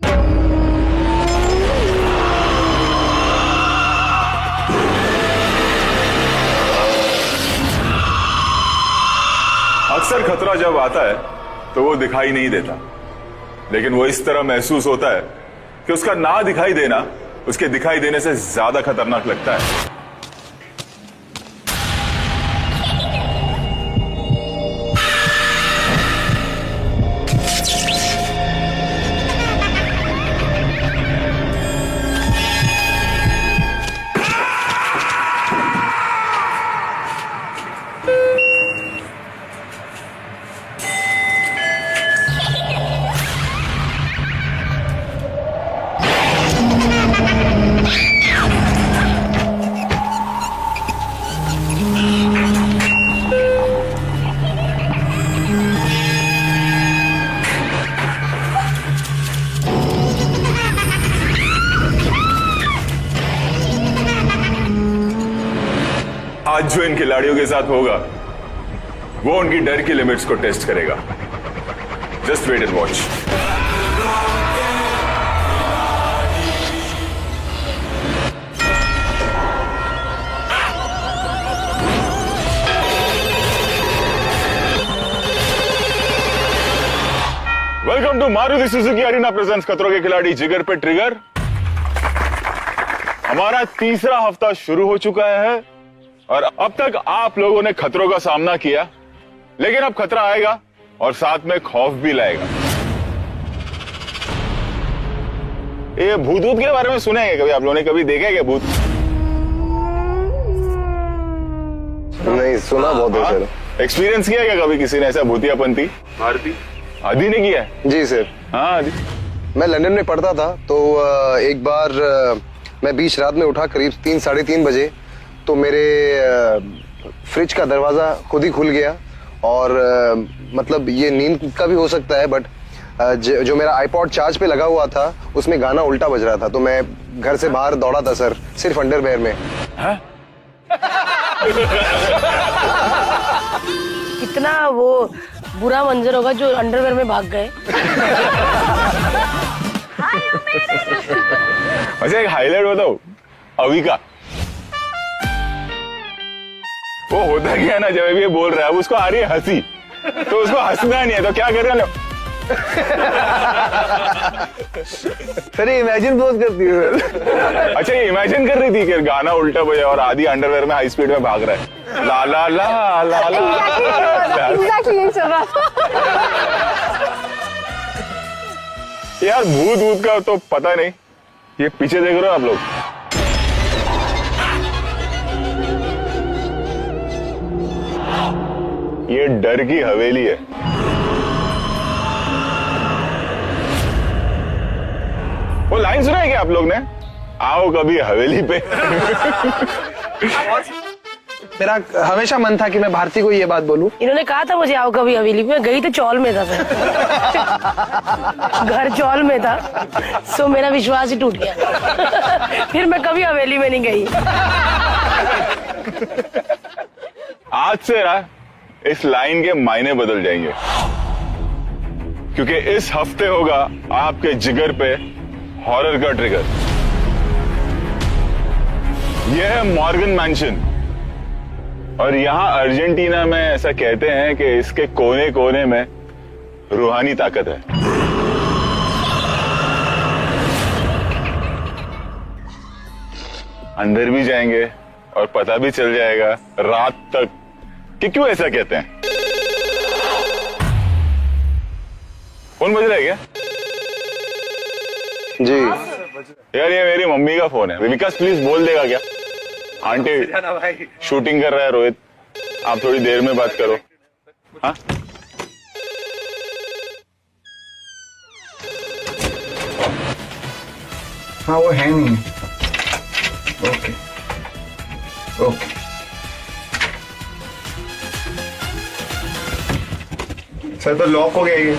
अक्सर खतरा जब आता है तो वो दिखाई नहीं देता, लेकिन वो इस तरह महसूस होता है कि उसका ना दिखाई देना उसके दिखाई देने से ज्यादा खतरनाक लगता है। आज जो इन खिलाड़ियों के साथ होगा वो उनकी डर की लिमिट्स को टेस्ट करेगा। Just wait and watch. Welcome to Maruti Suzuki Arena presents Khatron Ke खिलाड़ी जिगर पे ट्रिगर। हमारा तीसरा हफ्ता शुरू हो चुका है और अब तक आप लोगों ने खतरों का सामना किया, लेकिन अब खतरा आएगा और साथ में खौफ भी लाएगा। ये भूत के बारे में सुने हैं कभी आप लोगों ने? कभी देखे क्या भूत? नहीं सुना बहुत है सर। एक्सपीरियंस किया क्या कभी किसी ने ऐसा भूतियापंती? आदि ने किया है? जी सर। हाँ आदि। मैं लंदन में पढ़ता था तो एक बार मैं बीच रात में उठा करीब 3-3:30 बजे, तो मेरे फ्रिज का दरवाजा खुद ही खुल गया और मतलब ये नींद का भी हो सकता है, बट जो मेरा आईपॉड चार्ज पे लगा हुआ था उसमें गाना उल्टा बज रहा था, तो मैं घर से बाहर दौड़ा था सर, सिर्फ अंडरवेयर में। कितना वो बुरा मंजर होगा जो अंडरवेयर में भाग गए। अच्छा एक हाईलाइट बताओ अवी का। वो होता क्या ना, जब ये बोल रहा है उसको आ रही है हंसी, तो उसको हंसना नहीं है तो क्या कर रहा है? सर ये इमेजिन बहुत करती है। अच्छा ये इमेजिन कर रही थी कि गाना उल्टा बजा और आदि अंडरवेयर में हाई स्पीड में भाग रहा है। ला ला ला ला ला। एग्जैक्टली यही चल रहा था। यार भूत का तो पता नहीं। ये पीछे देख रहे हो आप लोग? ये डर की हवेली है। वो लाइन सुना है क्या आप लोग ने? आओ कभी हवेली पे। मेरा हमेशा मन था कि मैं भारती को ये बात बोलूं। इन्होंने कहा था मुझे आओ कभी हवेली पे, गई तो चौल में था सर। घर चौल में था, सो मेरा विश्वास ही टूट गया। फिर मैं कभी हवेली में नहीं गई। आज से इस लाइन के मायने बदल जाएंगे, क्योंकि इस हफ्ते होगा आपके जिगर पे हॉरर का ट्रिगर। यह है मॉर्गन मैंशन और यहां अर्जेंटीना में ऐसा कहते हैं कि इसके कोने कोने में रूहानी ताकत है। अंदर भी जाएंगे और पता भी चल जाएगा रात तक कि क्यों ऐसा कहते हैं। फोन बज रहा है क्या? जी यार ये मेरी मम्मी का फोन है। विकास प्लीज बोल देगा क्या? आंटी शूटिंग कर रहा है रोहित, आप थोड़ी देर में बात करो। हाँ हाँ वो है नहीं। ओके ओके सर, तो लॉक हो गया ये।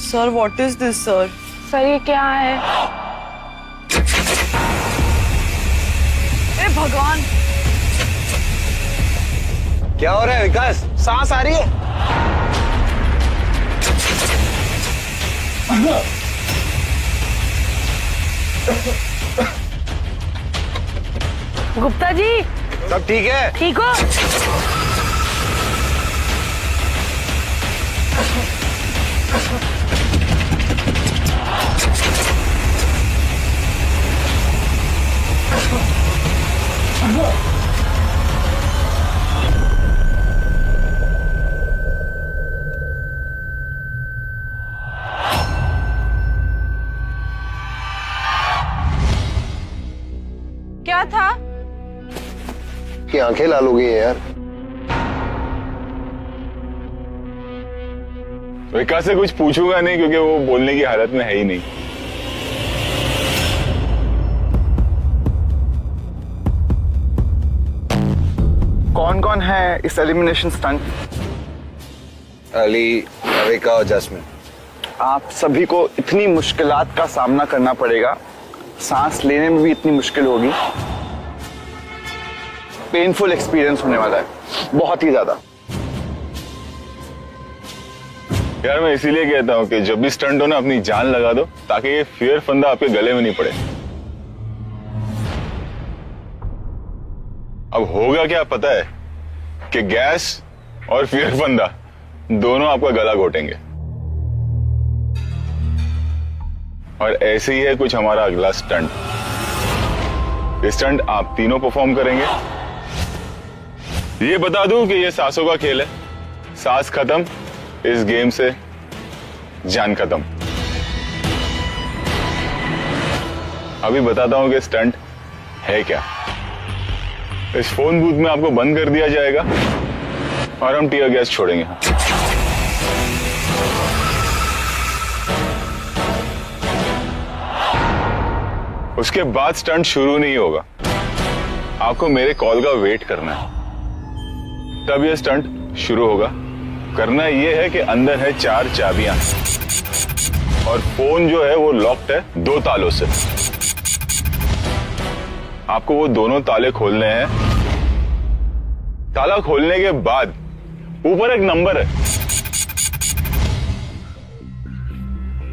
Sir what is this sir? Sir ये क्या है? भगवान, क्या हो रहा है विकास? सांस आ रही है। गुप्ता जी सब ठीक है? ठीक हो? क्या था? कि आंखें लाल हो गई हैं यार। विकास से कुछ पूछूंगा नहीं क्योंकि वो बोलने की हालत में है ही नहीं। कौन कौन है इस एलिमिनेशन स्टंट? अली, अविका और जैस्मिन। आप सभी को इतनी मुश्किलात का सामना करना पड़ेगा, सांस लेने में भी इतनी मुश्किल होगी। पेनफुल एक्सपीरियंस होने वाला है, बहुत ही ज्यादा। यार मैं इसीलिए कहता हूँ कि जब भी स्टंट हो ना अपनी जान लगा दो ताकि ये फियर फंदा आपके गले में नहीं पड़े। अब होगा क्या पता है कि गैस और फियर फंदा दोनों आपका गला घोटेंगे। और ऐसे ही है कुछ हमारा अगला स्टंट। ये स्टंट आप तीनों परफॉर्म करेंगे। ये बता दूं कि ये सांसों का खेल है। सांस खत्म, इस गेम से जान खत्म। अभी बताता हूं कि स्टंट है क्या। इस फोन बूथ में आपको बंद कर दिया जाएगा और हम टीयर गैस छोड़ेंगे। उसके बाद स्टंट शुरू नहीं होगा। आपको मेरे कॉल का वेट करना है, तब यह स्टंट शुरू होगा। करना यह है कि अंदर है 4 चाबियां और फोन जो है वो लॉक्ड है 2 तालों से। आपको वो दोनों ताले खोलने हैं। ताला खोलने के बाद ऊपर एक नंबर है,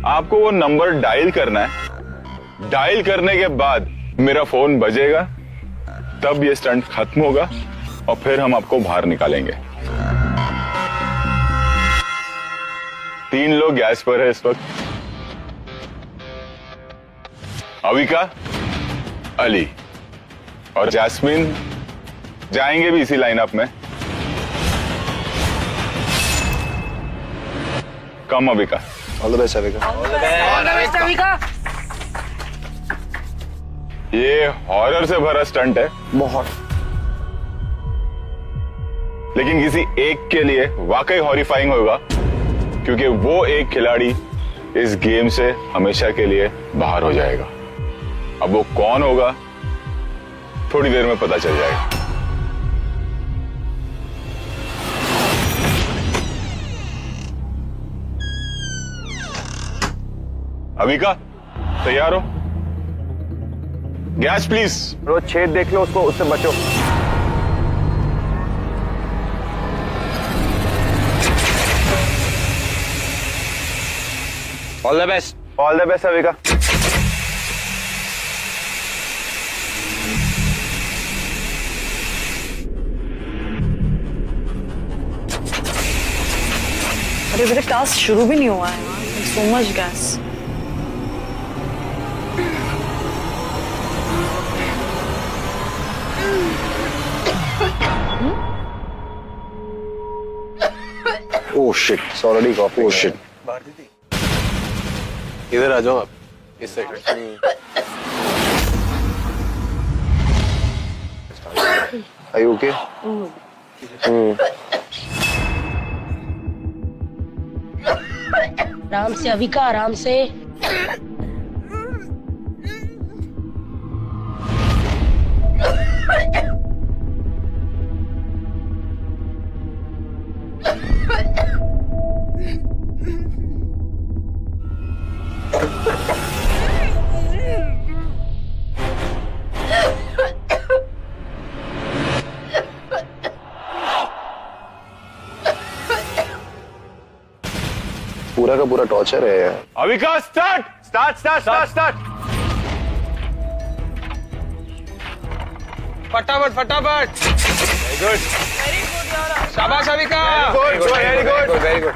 आपको वो नंबर डायल करना है। डायल करने के बाद मेरा फोन बजेगा, तब ये स्टंट खत्म होगा और फिर हम आपको बाहर निकालेंगे। 3 लोग गैस पर है इस वक्त। अविका, अली और जैस्मिन जाएंगे भी इसी लाइनअप में। Come Avika. All the best Avika. All the best Avika. ये हॉरर से भरा स्टंट है बहुत। लेकिन किसी एक के लिए वाकई हॉरिफाइंग होगा क्योंकि वो एक खिलाड़ी इस गेम से हमेशा के लिए बाहर हो जाएगा। अब वो कौन होगा थोड़ी देर में पता चल जाएगा। अविका तैयार हो? Gas please. वो छेद देख लो उसको, उससे बचो। All the best. All the best Avika. अरे मेरा टास्क शुरू भी नहीं हुआ है। So much gas. Oh shit, it's already coffee. Oh shit. इधर आ जाओ आप, इस साइड। Are you okay? आराम से अविका, आराम से। पूरा का पूरा टॉर्चर है यार। Avika start start start start start. फटाफट फटाफट। वेरी गुड शाबाश Avika. Very good very good.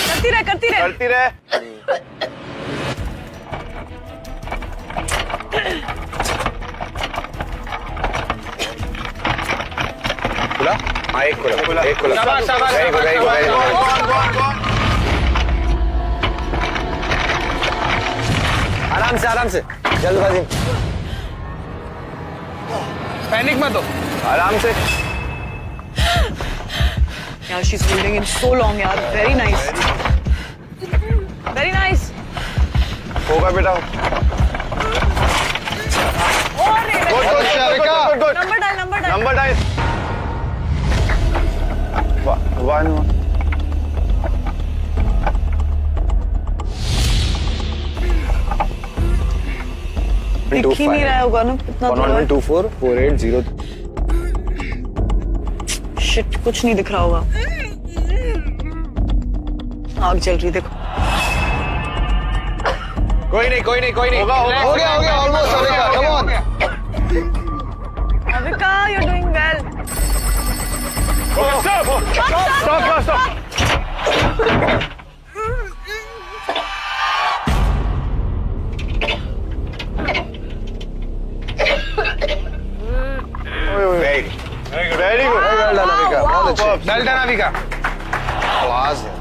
करती रहे करती रहे। खुला? हाँ एक खुला। एक खुला। शाबाश शाबाश। Very good very good very good. आराम से जल्दबाजी। पैनिक मत हो। आराम से। यार she's holding in so long यार, very nice, very nice। होगा बेटा। नंबर डाल नंबर डायल। 1 दिख ही नहीं रहा होगा ना कितना। 11244802। शिट, कुछ नहीं दिख रहा होगा। आग जल रही देखो। कोई नहीं हो गया almost. Avika come on. Avika you're doing well। Stop. Very good. Well done Avika, बहुत अच्छे। Well done Avika. आवाज है।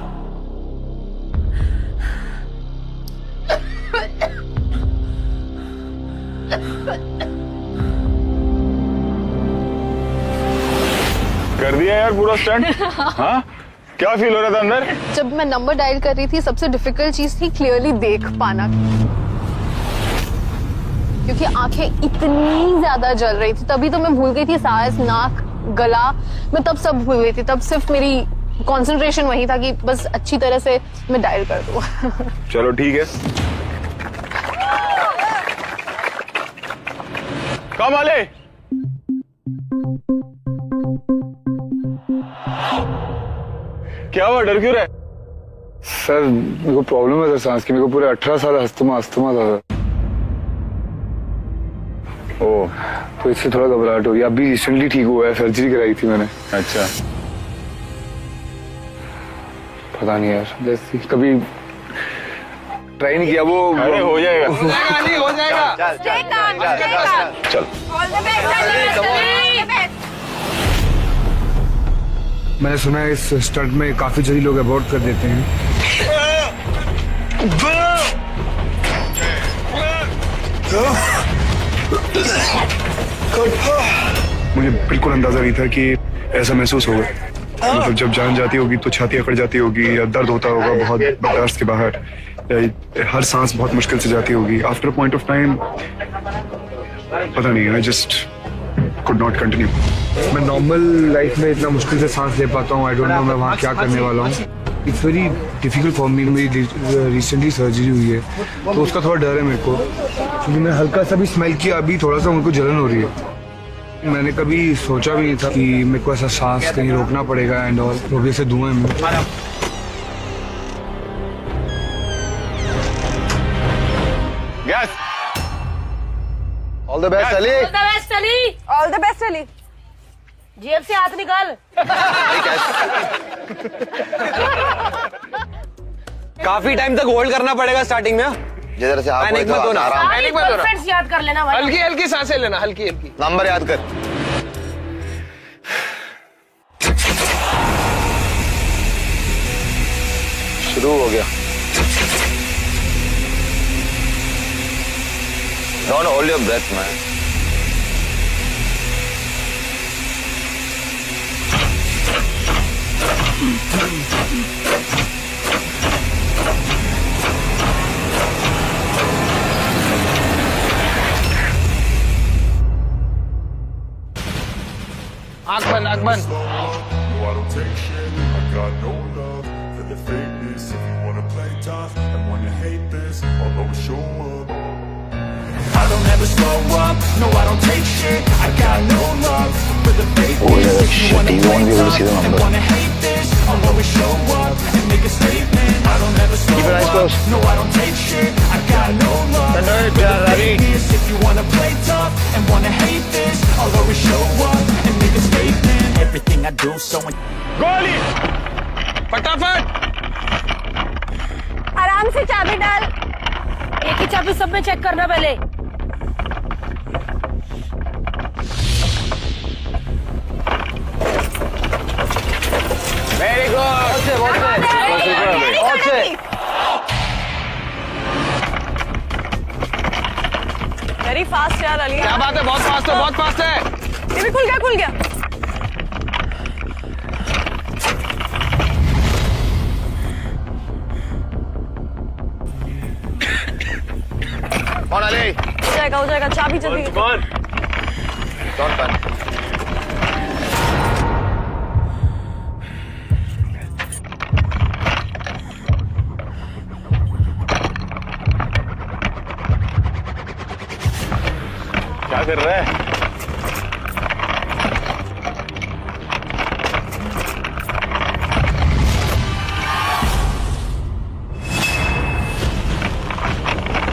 कर दिया यार पूरा स्टंट। हाँ क्या फील हो रहा था अंदर? जब मैं नंबर डायल कर रही थी सबसे डिफिकल्ट चीज थी क्लियरली देख पाना, क्योंकि आंखें इतनी ज्यादा जल रही थी। तभी तो मैं भूल गई थी सांस, नाक, गला, मैं तब सब भूल गई थी। तब सिर्फ मेरी कंसंट्रेशन वही था कि बस अच्छी तरह से मैं डायल कर दूं। चलो ठीक है। कम वाले क्या हुआ, डर क्यों रहे? सर मेरे को प्रॉब्लम है सर सांस की। मेरे को पूरे 18 साल अस्थमा था सर। ओह तो इससे थोड़ा घबराहट हो रही है। अभी रिसेंटली ठीक हुआ है, सर्जरी कराई थी मैंने। अच्छा। पता नहीं यार, जैसे कभी ट्राई नहीं किया वो। अरे हो जाएगा। हो जाएगा। चल मैंने सुना है इस स्टंट में काफी जल्दी लोग अबॉर्ट कर देते हैं। मुझे बिल्कुल अंदाजा नहीं था कि ऐसा महसूस होगा। मतलब जब जान जाती होगी तो छाती अकड़ जाती होगी या दर्द होता होगा बहुत बर्दाश्त के बाहर, हर सांस बहुत मुश्किल से जाती होगी। आफ्टर पॉइंट ऑफ टाइम पता नहीं, I just could not continue. मैं नॉर्मल लाइफ में इतना मुश्किल से सांस ले पाता हूँ। आई डोंट नो मैं वहाँ क्या करने वाला हूँ। It's very difficult for me. मेरी रिसेंटली सर्जरी हुई है तो उसका थोड़ा डर है मेरे को, क्योंकि मैं हल्का सा भी स्मेल किया अभी थोड़ा सा उनको जलन हो रही है। मैंने कभी सोचा भी नहीं था कि मेरे को ऐसा सांस कहीं रोकना पड़ेगा एंड ऑल। तो से धुएं में gas. All the best Ali. All the best Ali. जेब से हाथ निकाल। काफी टाइम तक होल्ड करना पड़ेगा स्टार्टिंग में। जिधर से आप पैनिक मत होना। आराम। पैनिक मत होना। फ्रेंड्स याद कर लेना भाई। हल्की हल्की सांसें लेना, हल्की हल्की। नंबर याद कर। शुरू हो गया। Don't hold your breath, man. आँख बंद, आँख बंद। No, I don't take shit. I got no love for the fakeness. If you wanna play tough and wanna hate this, I'll always show up. I don't ever slow up, no I don't take shit. I got no love for the fakeness. If you wanna play tough and wanna hate this, I'll always show up and make a statement. I don't ever slow up, no I don't take shit. I got no love for the fakeness. If you wanna play tough and wanna hate this, I'll always show up and make a statement. Everything I do so गोली फटाफट आराम से चाबी डाल। एक ही चाबी सब में चेक करना पहले। वेरी वेरी फास्ट यार अली। क्या बात है, बहुत फास्ट है, बहुत फास्ट है। ये भी खुल गया, खुल गया। कौन अली? हो जाएगा, चाबी जल्दी। क्या कर रहा है?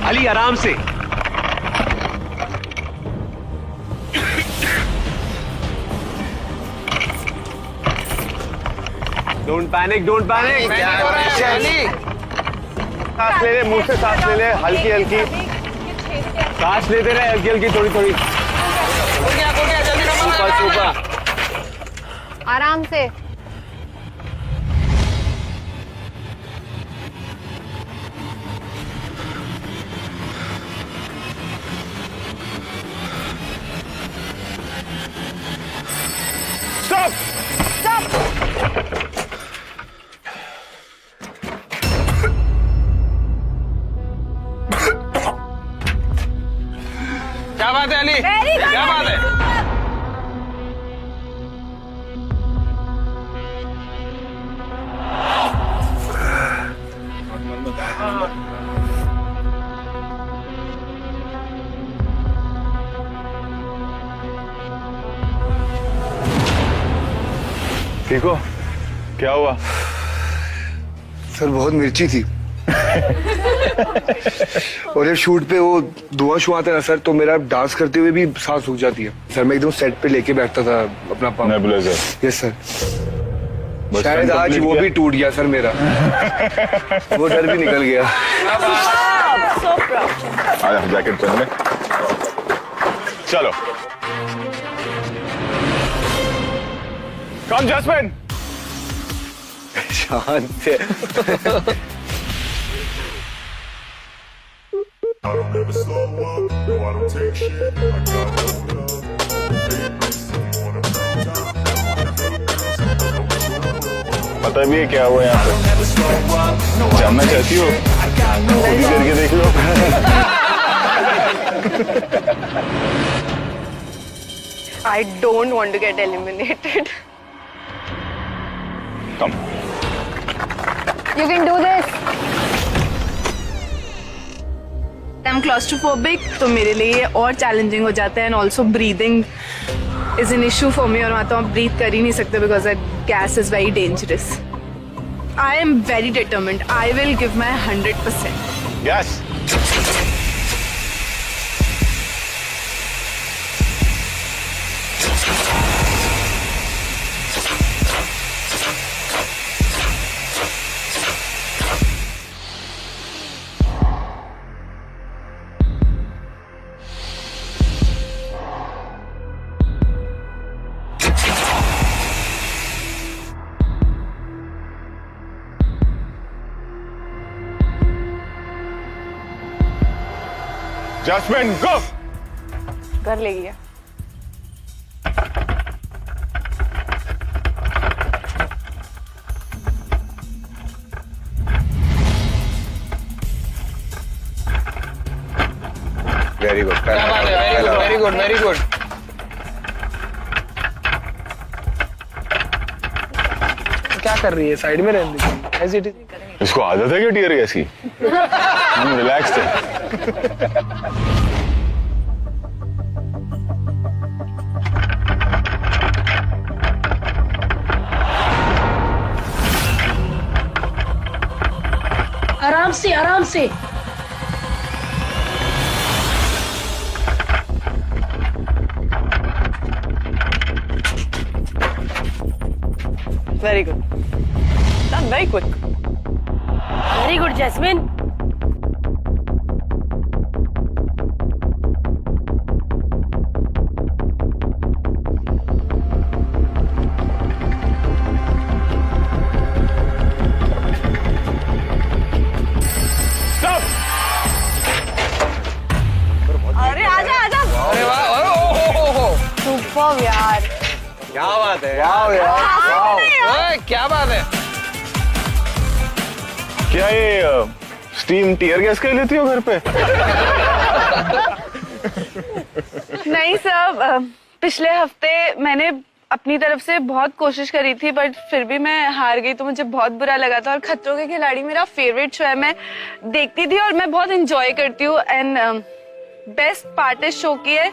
अली आराम से। Don't panic, don't panic. सांस ले ले, मुंह से सांस ले ले, हल्की हल्की सांस लेते रहे, हल्की हल्की, थोड़ी थोड़ी। Super super. आराम से। स्टॉप। क्या बात है अली? क्या बात है? ठीक हो? क्या हुआ? सर बहुत मिर्ची थी। और जब शूट पे वो धुआं शुआ आता है ना सर, तो मेरा डांस करते हुए भी सांस रुक जाती है सर। मैं एकदम सेट पे लेके बैठता था अपना पंप। नेबुलाइजर। Yes sir. शायद आज वो भी टूट गया सर मेरा। वो डर भी निकल गया। आया जैकेट पहन ले। चलो कम जैस्मिन। शांत है। I don't ever slow up, no I don't take shit. I got no love for the fakeness. If you wanna play tough and wanna hate this, I'll always show up. पता भी है क्या हुआ यहाँ पे? Never slow up, no I जानना don't take चाहती हो? shit. I got no खुद ही करके देख लो। I don't want to get eliminated. Come. You can do this. I'm claustrophobic, तो मेरे लिए ये और चैलेंजिंग हो जाता है। And also breathing is an issue for me. और वहाँ तो आप ब्रीथ कर ही नहीं सकते because that gas is very dangerous. I am very determined. I will give my 100%। Yes. Jasmine go. कर लेगी। Very good. क्या बात है? Very good, very good, very good. क्या कर रही है? साइड में रहने दीजिए। ऐसे इसको आदत है क्या टीयर गैस की? हम रिलैक्स्ड है। से आराम से। Very good, very quick. Very good Jasmin. अरे आजा आजा। अरे वाह, सुपर यार। क्या बात है यार, ओए, क्या बात है। क्या ये स्टीम टीयर गैस का ही लेती हो घर पे? नहीं सर, पिछले हफ्ते मैंने अपनी तरफ से बहुत कोशिश करी थी बट फिर भी मैं हार गई, तो मुझे बहुत बुरा लगा था। और खतरों के खिलाड़ी मेरा फेवरेट शो है, मैं देखती थी और मैं बहुत एंजॉय करती हूँ। एंड बेस्ट पार्ट इस शो की है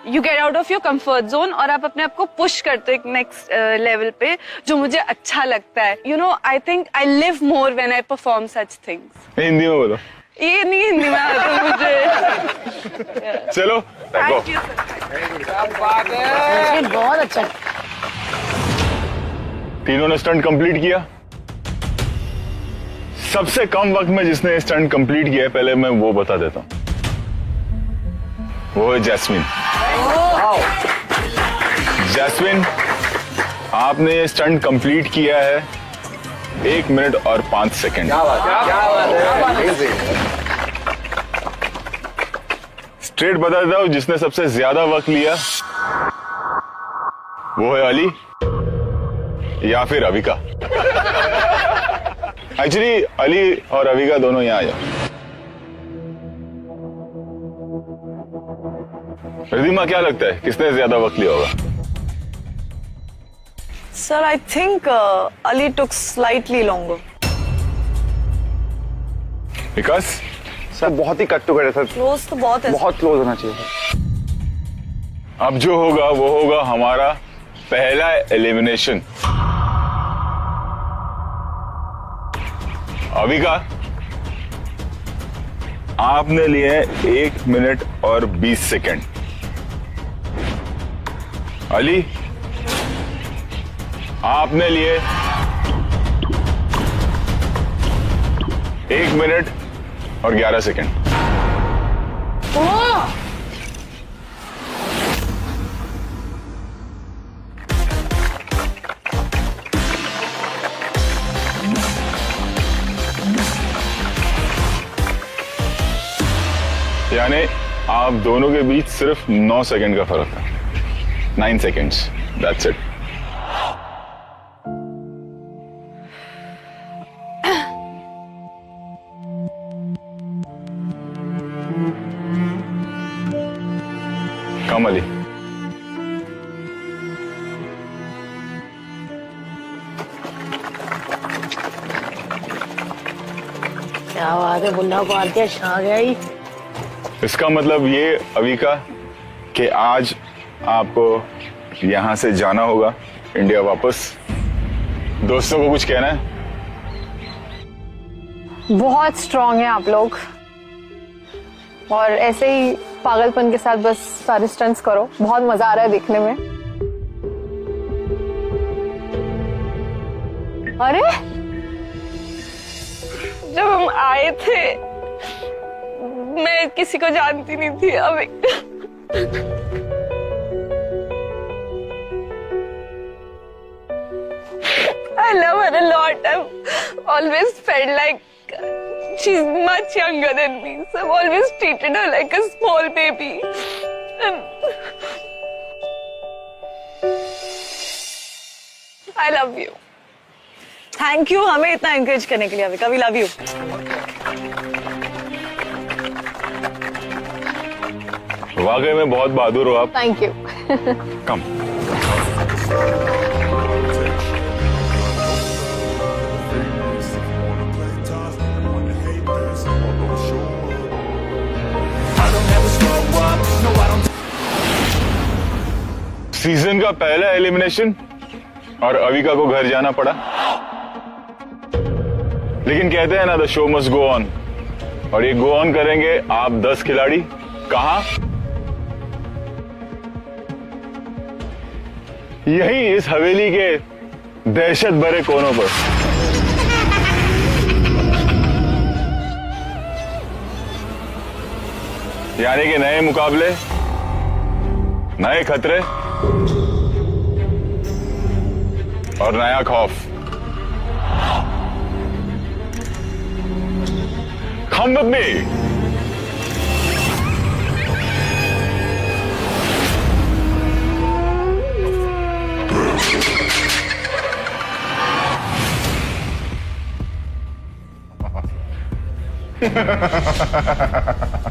you get out of your comfort zone और आप अपने आप को पुश करते हो एक नेक्स्ट लेवल पे, जो मुझे अच्छा लगता है। You know, I think I live more when I perform such things. Hindi में बोलो। ये नहीं हिंदी में आता मुझे। चलो थैंक यू क्या बात है। बहुत अच्छा। तीनों ने स्टंट कंप्लीट किया। सबसे कम वक्त में जिसने स्टंट कंप्लीट किया है, पहले मैं वो बता देता हूं, वो है जैस्मिन। जैस्मिन, आपने ये स्टंट कंप्लीट किया है 1 मिनट और 5 सेकंड। क्या बात है। स्ट्रेट बता देता हूं, जिसने सबसे ज्यादा वक्त लिया वो है अली या फिर अविका। एक्चुअली अली और अविका दोनों यहां आ जाओ। रिधिमा, क्या लगता है किसने ज्यादा वक्त लिया होगा? Sir, I think Ali took slightly longer. Vikas, sir बहुत ही कट टू कट है सर, Close तो बहुत है। बहुत क्लोज होना चाहिए। अब जो होगा वो होगा हमारा पहला एलिमिनेशन। अविका, आपने लिए 1 मिनट और 20 सेकंड। अली, आपने लिए 1 मिनट और 11 सेकंड। यानी आप दोनों के बीच सिर्फ 9 सेकंड का फर्क था। 9 seconds. That's it. Come, Ali. क्या बात है, बुल्ला को आरती छा गया ही। इसका मतलब ये अविका कि आज आपको यहां से जाना होगा इंडिया वापस। दोस्तों को कुछ कहना है? बहुत स्ट्रांग है आप लोग और ऐसे ही पागलपन के साथ बस सारे स्टंट्स करो। बहुत मजा आ रहा है देखने में। अरे जब हम आए थे मैं किसी को जानती नहीं थी। अभी I love her a lot. I've always felt like she's much younger than me. So I've always treated her like a small baby. And I love you. Thank you हमें इतना encourage करने के लिए अविका. We love you. वाकई में बहुत बहादुर हो आप। Thank you. कम। सीजन का पहला एलिमिनेशन और अविका को घर जाना पड़ा, लेकिन कहते हैं ना, the show must go on. और ये गो ऑन करेंगे आप 10 खिलाड़ी। कहां? यही इस हवेली के दहशत भरे कोनों पर। यानी कि नए मुकाबले, नए खतरे और नया खौफ। Come with me.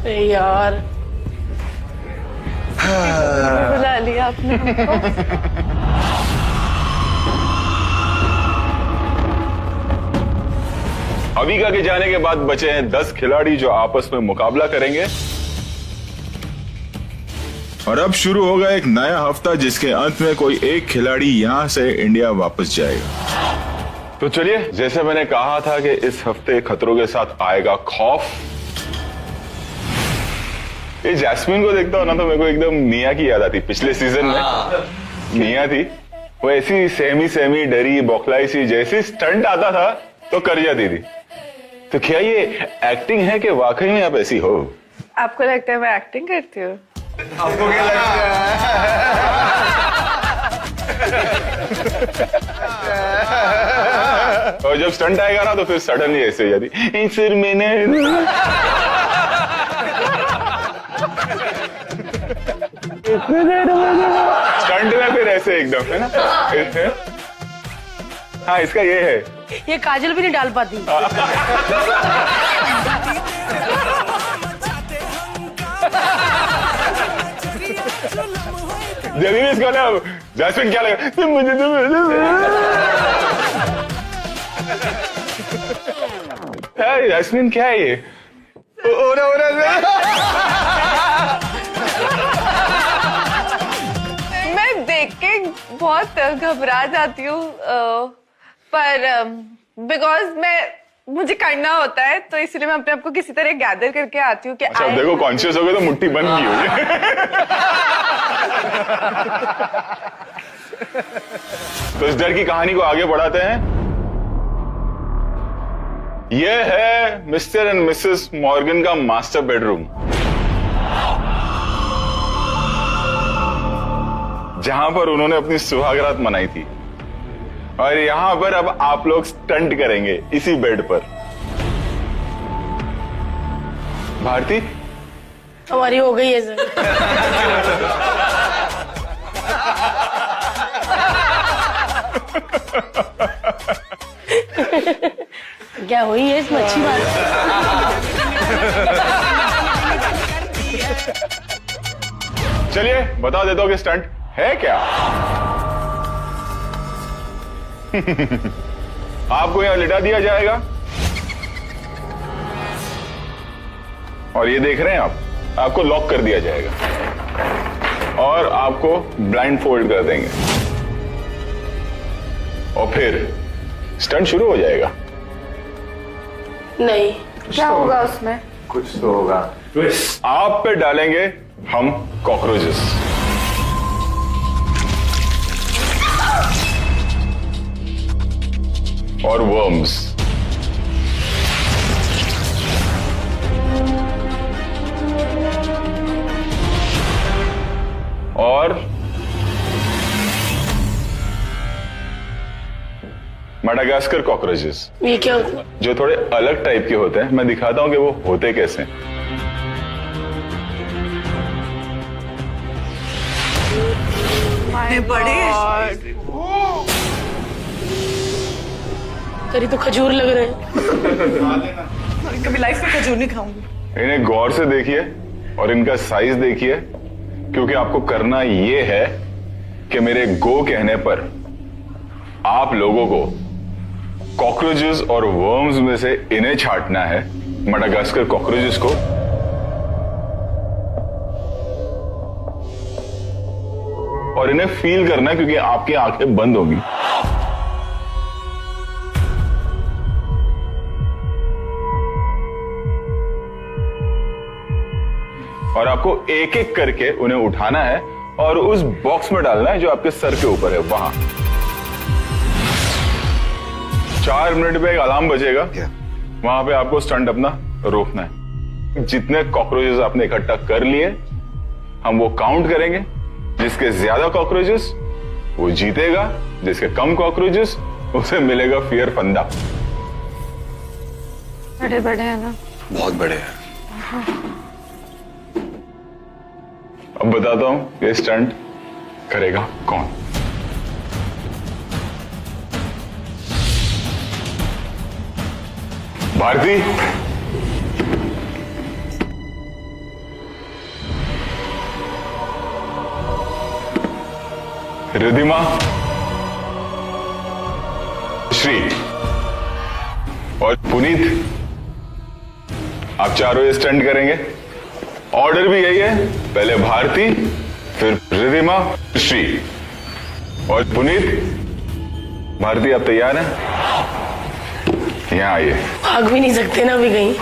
यार बुला लिया आपने हमको। अविका के जाने के बाद बचे हैं 10 खिलाड़ी जो आपस में मुकाबला करेंगे। और अब शुरू होगा एक नया हफ्ता जिसके अंत में कोई एक खिलाड़ी यहां से इंडिया वापस जाएगा। तो चलिए, जैसे मैंने कहा था कि इस हफ्ते खतरों के साथ आएगा खौफ। ये जैस्मिन को देखता हूं ना तो मेरे को एकदम मिया की याद आती। पिछले सीजन में मिया थी, वो ऐसी सेमी डरी बौखलाई सी, जैसी स्टंट आता था तो कर जाती थी। तो क्या ये एक्टिंग है कि वाकई में आप ऐसी हो? आपको लगता है मैं एक्टिंग करती हूँ? आपको क्या लगता है? और जब स्टंट आएगा ना तो फिर सडनली ऐसे हो जाती। फिर मैंने स्टंट में फिर ऐसे एकदम, है ना? हाँ, इसका ये है, ये काजल भी नहीं डाल पाती। जल्दी में इसका ना जैस्मिन क्या लगा मुझे जैस्मिन क्या है ये? मैं देख के बहुत घबरा जाती हूँ, पर बिकॉज मुझे करना होता है तो इसलिए मैं अपने आप को किसी तरह गैदर करके आती हूँ कि अच्छा, देखो कॉन्शियस हो गए तो मुट्ठी बंद की हुई है। तो इस डर की कहानी को आगे बढ़ाते हैं। यह है मिस्टर एंड मिसेस मॉर्गन का मास्टर बेडरूम, जहां पर उन्होंने अपनी सुहागरात मनाई थी। और यहां पर अब आप लोग स्टंट करेंगे इसी बेड पर। भारती, हमारी हो गई है सर। क्या हुई है इसमें? अच्छी बात चलिए बता देता हूं कि स्टंट है क्या। आपको यहां लिटा दिया जाएगा और ये देख रहे हैं आप, आपको लॉक कर दिया जाएगा और आपको ब्लाइंड फोल्ड कर देंगे और फिर स्टंट शुरू हो जाएगा। नहीं, क्या होगा उसमें? कुछ तो होगा। आप पे डालेंगे हम कॉकरोचेस। और वर्म्स। और मेडागास्कर कॉकरोचेस। ये क्या होता है? जो थोड़े अलग टाइप के होते हैं, मैं दिखाता हूं कि वो होते कैसे हैं। बड़े करी तो खजूर लग रहे हैं। कभी लाइफ में खजूर नहीं खाऊंगी। इन्हें गौर से देखिए और इनका साइज देखिए, क्योंकि आपको करना ये है कि मेरे गो कहने पर आप लोगों को कॉकरोचेस और वर्म्स में से इन्हें छांटना है, मेडागास्कर कॉकरोचेस को। और इन्हें फील करना है, क्योंकि आपकी आंखें बंद होगी। और आपको एक एक करके उन्हें उठाना है और उस बॉक्स में डालना है जो आपके सर के ऊपर है, वहां। 4 मिनट पे एक अलार्म बजेगा, वहां पे आपको स्टंट अपना रोकना है। जितने कॉकरोचेस आपने इकट्ठा कर लिए हम वो काउंट करेंगे, जिसके ज्यादा कॉकरोचेस वो जीतेगा, जिसके कम कॉकरोचेस उसे मिलेगा फियर फंदा। बड़े बड़े है ना, बहुत बड़े हैं। अब बताता हूं ये स्टंट करेगा कौन। भारती, रिधिमा, श्री और पुनीत, आप चारों ये स्टंट करेंगे। ऑर्डर भी यही है, पहले भारती, फिर रिधिमा, श्री और पुनीत। भारती आप तैयार हैं? यहां आइए। भाग भी नहीं सकते ना अभी कहीं।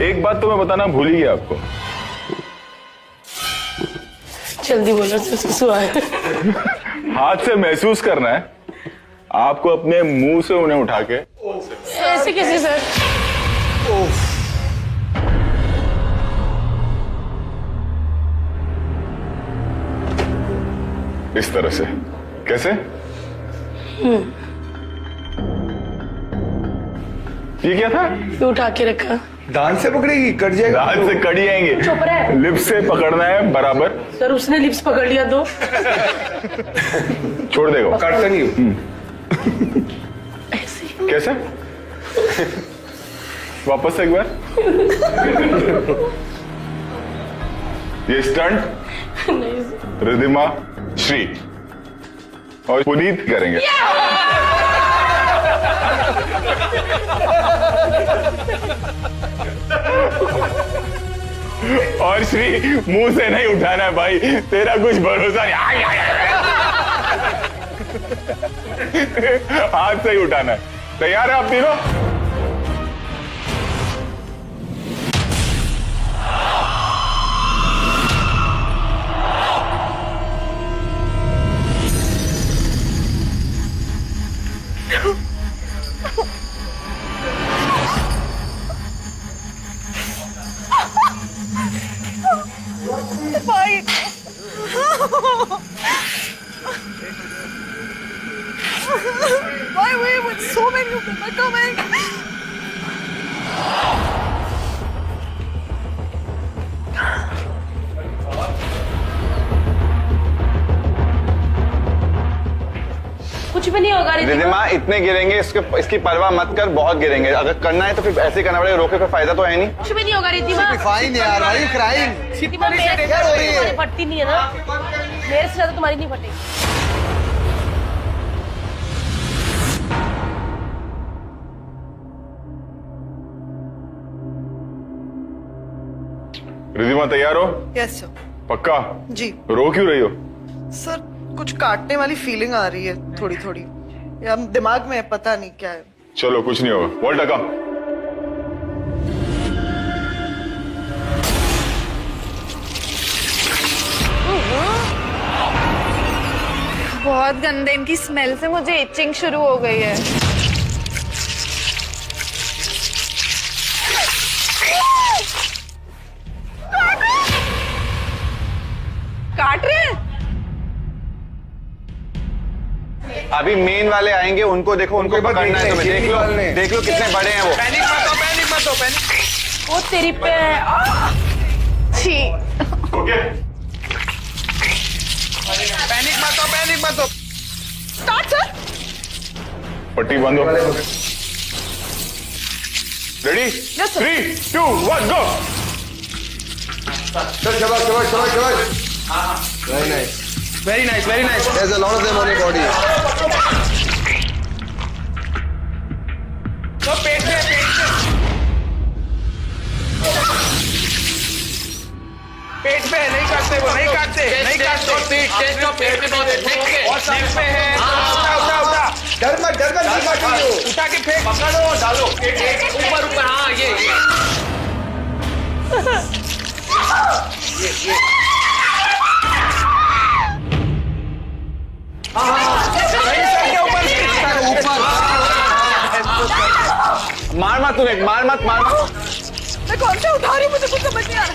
एक बात तो मैं बताना भूल ही गया आपको। जल्दी बोलो, सुसु आए। हाथ से महसूस करना है, आपको अपने मुंह से उन्हें उठा के। ऐसे कैसे सर? इस तरह से। कैसे? ये क्या था? क्यों उठा के रखा? दांत से पकड़ेगी, कट जाएगा। दांत से कड़ी आएंगे, चुप रहे। लिप्स से पकड़ना है बराबर। सर उसने लिप्स पकड़ लिया तो छोड़ देगा। काटता नहीं हूँ। ऐसे। कैसे? वापस एक बार। ये स्टंट नहीं। रिधिमा, श्री और पुनीत करेंगे। और श्री मुंह से नहीं उठाना है भाई, तेरा कुछ भरोसा नहीं। हाथ से ही उठाना है। तैयार है आप तीनों? Why were with so many people are coming? कुछ भी नहीं होगा रिधिमा, इतने गिरेंगे, इसकी परवाह मत कर, बहुत गिरेंगे। अगर करना है तो फिर ऐसे करना पड़ेगा, रोके पे फायदा तो है नहीं। कुछ भी नहीं होगा रिधिमा। फाइन यार, आर यू क्राइंग? रिधिमा मेरे से तुम्हारी फटती नहीं है ना, मेरे से ज्यादा तुम्हारी नहीं फटेगी। रिधिमा तैयार हो? Yes sir. पक्का? जी। रो क्यों रही हो? सर कुछ काटने वाली फीलिंग आ रही है थोड़ी थोड़ी, या दिमाग में पता नहीं क्या है। चलो कुछ नहीं होगा। वॉल्टर कम। बहुत गंदे, इनकी स्मेल से मुझे इचिंग शुरू हो गई है। काट रहे हैं। अभी मेन वाले आएंगे, उनको देखो, उनको पकड़ना है तुम्हें। देख लो कितने बड़े हैं वो। पैनिक मत हो, पैनिक मत हो, पैनिक। वो तेरी पे छी। ओके। पैनिक मत हो, पैनिक मत हो। Start sir. पट्टी बंद हो। रेडी? Yes, sir. 3, 2, 1 गो। चल शाबाश शाबाश शाबाश शाबाश। Very nice. Very nice, very nice. There's a lot of them on your body. तो पेट पे, पेट पे है, नहीं काट काटते, वो नहीं काटते, नहीं काटते। टेस्ट ऑफ पेट पे बहुत नेक पे है। उठा, उठा। डर मत नहीं काटेंगे वो। उठा के फेंक। पकड़ो डालो ऊपर हाँ ये मार मत तू, मार मत। मैं कौन सा उठा रही हूँ, मुझे कुछ समझ नहीं आ रहा।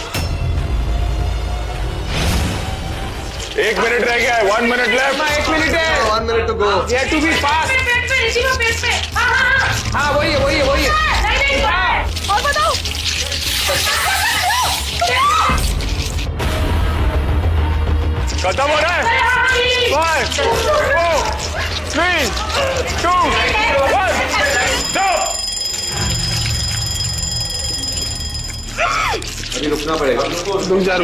1 मिनट रह गया है, 1 मिनट लेफ्ट। 1 मिनट है। 1 मिनट टू गो। ये टू बी फास्ट। पेट पे ऋषि को पेट पे। हाँ वही है। नहीं और बताओ। खत्म हो रहा है। 5 4 3 2 1 स्टॉप। अभी रुकना पड़ेगा। रुक जा।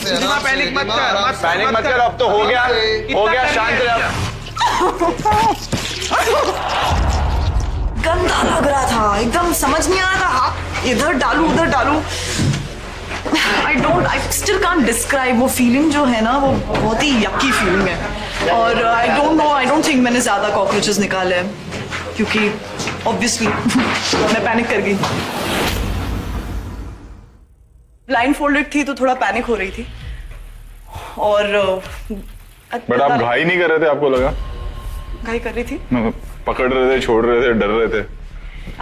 रिद्धिमा पैनिक मत कर। पैनिक मत कर, अब तो हो गया, शांत रह। गंदा लग रहा था, एकदम समझ नहीं आ रहा था, हाथ इधर डालू उधर डालू। आई स्टिल कांट डिस्क्राइब वो फीलिंग जो है ना, वो बहुत ही यकी फीलिंग है। और आई डोंट थिंक मैंने ज्यादा कॉकरोचेस निकाले हैं, क्योंकि ऑब्वियसली मैं पैनिक कर गई। ब्लाइंड फोल्डेड थी तो थोड़ा पैनिक हो रही थी। और बट आप घाई नहीं कर रहे थे, आपको लगा? घाई कर रही थी, पकड़ रहे थे, छोड़ रहे थे, डर रहे थे?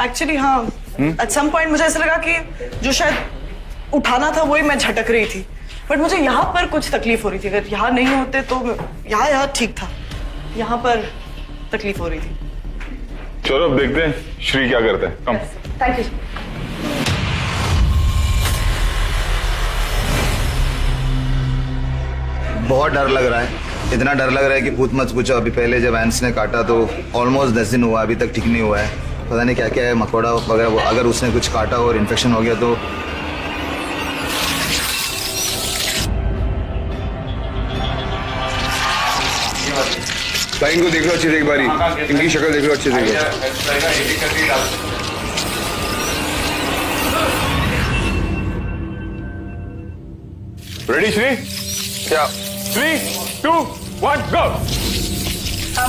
एक्चुअली हाँ। एट सम पॉइंट मुझे ऐसा लगा कि जो शायद उठाना था वही मैं झटक रही थी, बट मुझे यहाँ पर कुछ तकलीफ हो रही थी। अगर यहाँ नहीं होते तो यहाँ ठीक था, यहाँ पर तकलीफ हो रही थी। चलो अब देखते हैं श्री क्या करते हैं। कम। Thank you. बहुत डर लग रहा है, इतना डर लग रहा है कि पूछ मत पूछो। अभी पहले जब एंस ने काटा तो ऑलमोस्ट 10 दिन हुआ, अभी तक ठीक नहीं हुआ है। पता नहीं क्या क्या है, मकोड़ा वगैरह, अगर उसने कुछ काटा और इन्फेक्शन हो गया तो। लाइन को देख लो अच्छे से एक बारी, इनकी शक्ल देख लो अच्छे से। रेडी श्री? क्या? 3 2 1 गो।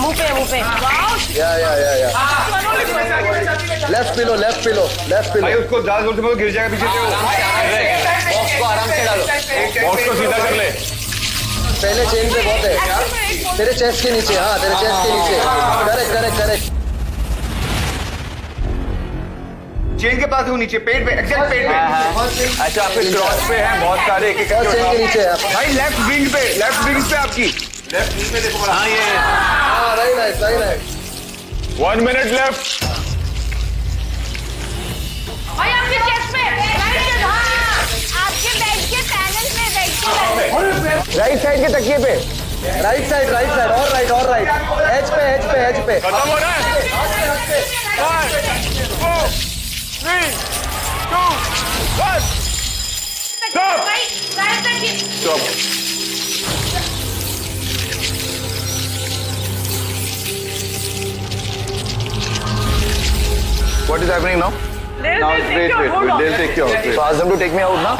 मुंह पे। या लेफ्ट पिलो। भाई उसको ज्यादा जोर से मत, गिर जाएगा पीछे से। बॉक्स को आराम से डालो, बॉक्स को सीधा कर ले। पहले चेन पे बहुत है, तेरे चेस्ट के नीचे। हाँ तेरे चेस्ट के नीचे। करेक्ट। चेन के पास वो नीचे, पेट पे, एग्जैक्ट पेट पे। अच्छा आपके क्रॉस पे हैं बहुत सारे, एक चेन के नीचे है भाई। लेफ्ट विंग पे आपकी लेफ्ट विंग पे देखो। हाँ ये वेरी नाइस। 1 minute left. भाई आपके चेस्ट पे, आपके बेड के पैनल पे, राइट साइड के तकिए पे, राइट साइड और राइट। एज पे। खत्म हो रहा है। 5 4 3 2 1 stop. What is happening now? Now wait. They'll take you out. So ask them to take me out now.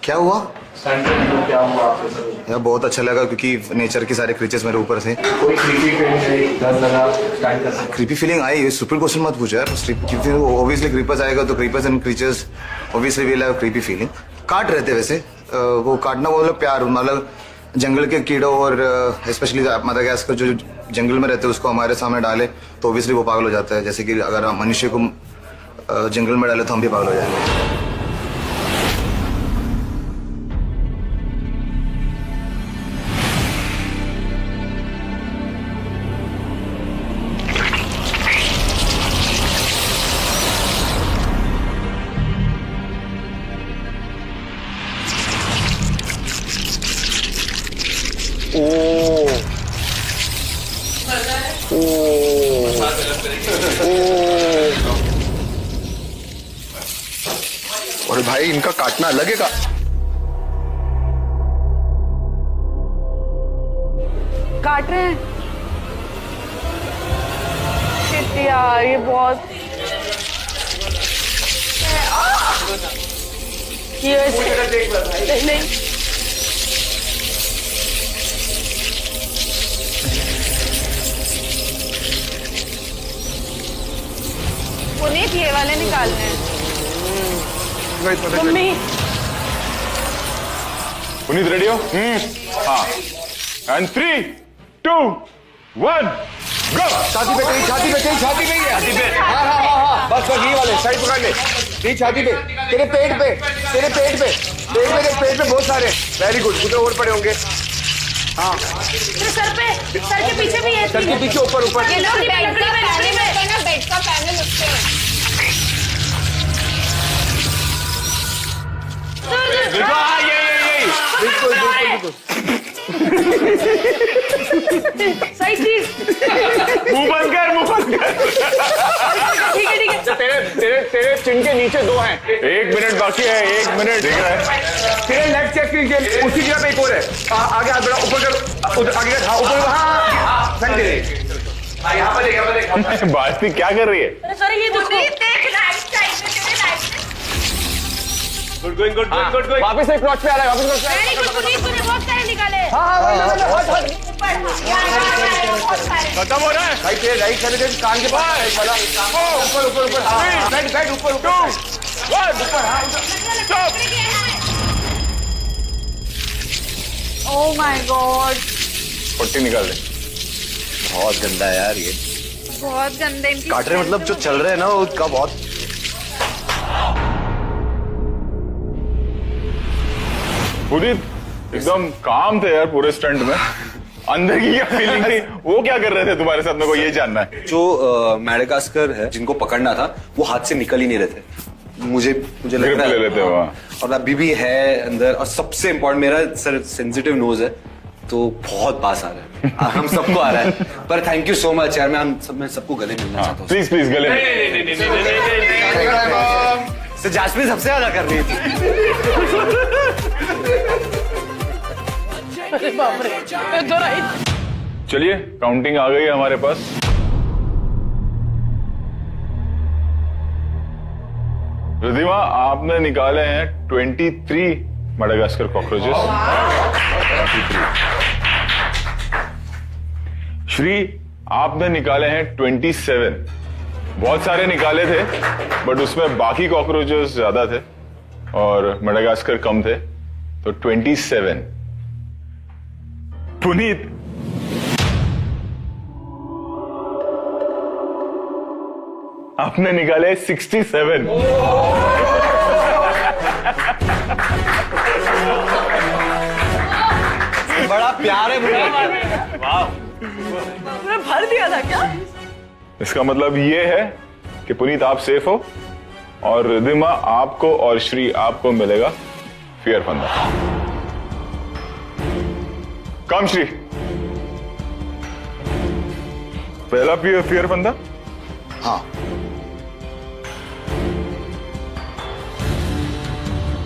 क्या हुआ? यार बहुत अच्छा लगा क्योंकि नेचर के सारे क्रीचर्स मेरे ऊपर थे। क्रीपी फीलिंग आई? सुपर क्वेश्चन मत पूछो यार। ऑब्वियसली क्रीपर्स आएगा तो creepers and creatures obviously will have creepy feeling. काट रहे थे वैसे, वो काटना वो मतलब प्यार, मतलब जंगल के कीड़ों और स्पेशली मादागास्कर जो जंगल में रहते हैं उसको हमारे सामने डाले तो ऑब्वियसली वो पागल हो जाता है। जैसे कि अगर हम मनुष्य को जंगल में डाले तो हम भी पागल हो जाएंगे। और भाई इनका काटना अलग है का। काट रहे हैं। Shit यार, ये बहुत ये वैसे नहीं पुनीत ये वाले निकालने हैं। मम्मी पुनीत रेडी हो? हाँ एंड 3, 2, 1 गो। छाती पे कहीं, छाती पे कहीं, छाती पे ही है। छाती पे। हाँ हाँ हाँ हाँ, बस बस ये वाले साइड पकड़ ले। ये छाती पे, तेरे पेट पे, तेरे पेट पे, पेट में देख, पेट पे बहुत सारे। वेरी गुड, कुछ और पड़े होंगे। हाँ तेरे सर के पीछे भी है। सर के पीछे, ऊपर ऊपर। ये लकड़ी में बेड का पैनल उस पे देखो हाँ ये बिल्कुल बिल्कुल बिल्कुल। सही चीज। मुंह बंद कर। ठीक है तेरे तेरे तेरे चिन के नीचे 2 हैं। 1 मिनट बाकी है, 1 मिनट दिख रहा है। तेरे लेग चेक कीजिए, उसी जगह पे एक और है। आगे हाथ बढ़ा, ऊपर कर, आगे कर, हाँ ऊपर, हाँ सही दे। यहाँ पर देख। बास्ती क्या कर रही है? अरे सर ये देखो। Good going, good going, good going. वापस एक क्रॉच पे आ रहा है, वापस क्रॉच पे आ रहा है। वेरी गुड पुनीत, तूने बहुत सारे निकाले। खत्म हो रहा है भाई तेरे राइट साइड के कान के पास एक वाला। ऊपर ऊपर ऊपर, हाँ साइड साइड, ऊपर ऊपर ऊपर, हाँ Oh my God, पट्टी निकाल दे। बहुत गंदा है यार ये। बहुत गंदे इनकी काट रहे मतलब जो चल रहे हैं ना उसका बहुत। पुनीत एकदम काम थे यार पूरे स्टंट में। अंदर की क्या फीलिंग थी? वो क्या कर रहे थे तुम्हारे साथ? मेरे को ये जानना है। जो मैडागास्कर है जिनको पकड़ना था वो हाथ से निकल ही नहीं रहे थे। मुझे लग ग्रिप रहा ले लेते हो वहाँ। और अभी भी है अंदर। और सबसे इम्पोर्टेंट मेरा सर सेंसिटिव नोज है तो बहुत पास आ रहा है। हम सबको आ रहा है। पर थैंक यू सो मच यार, मैं सबको गले मिलना चाहता हूँ। प्लीज प्लीज गले। तो जासमीन सबसे ज्यादा कर रही थी। अरे बाप रे, तो राइट। चलिए काउंटिंग आ गई है हमारे पास। रिद्धिमा आपने निकाले हैं 23 मैडागास्कर कॉकरोचेस। श्री आपने निकाले हैं 27। बहुत सारे निकाले थे बट उसमें बाकी कॉकरोचेस ज्यादा थे और मैडागास्कर कम थे, तो 27। पुनीत आपने निकाले 67। बड़ा प्यार है मुझे। मैंने भर दिया था क्या? इसका मतलब ये है कि पुनीत आप सेफ हो और रिद्धिमा आपको और श्री आपको मिलेगा फियर फंदा। कम श्री, पहला फियर फंदा। हाँ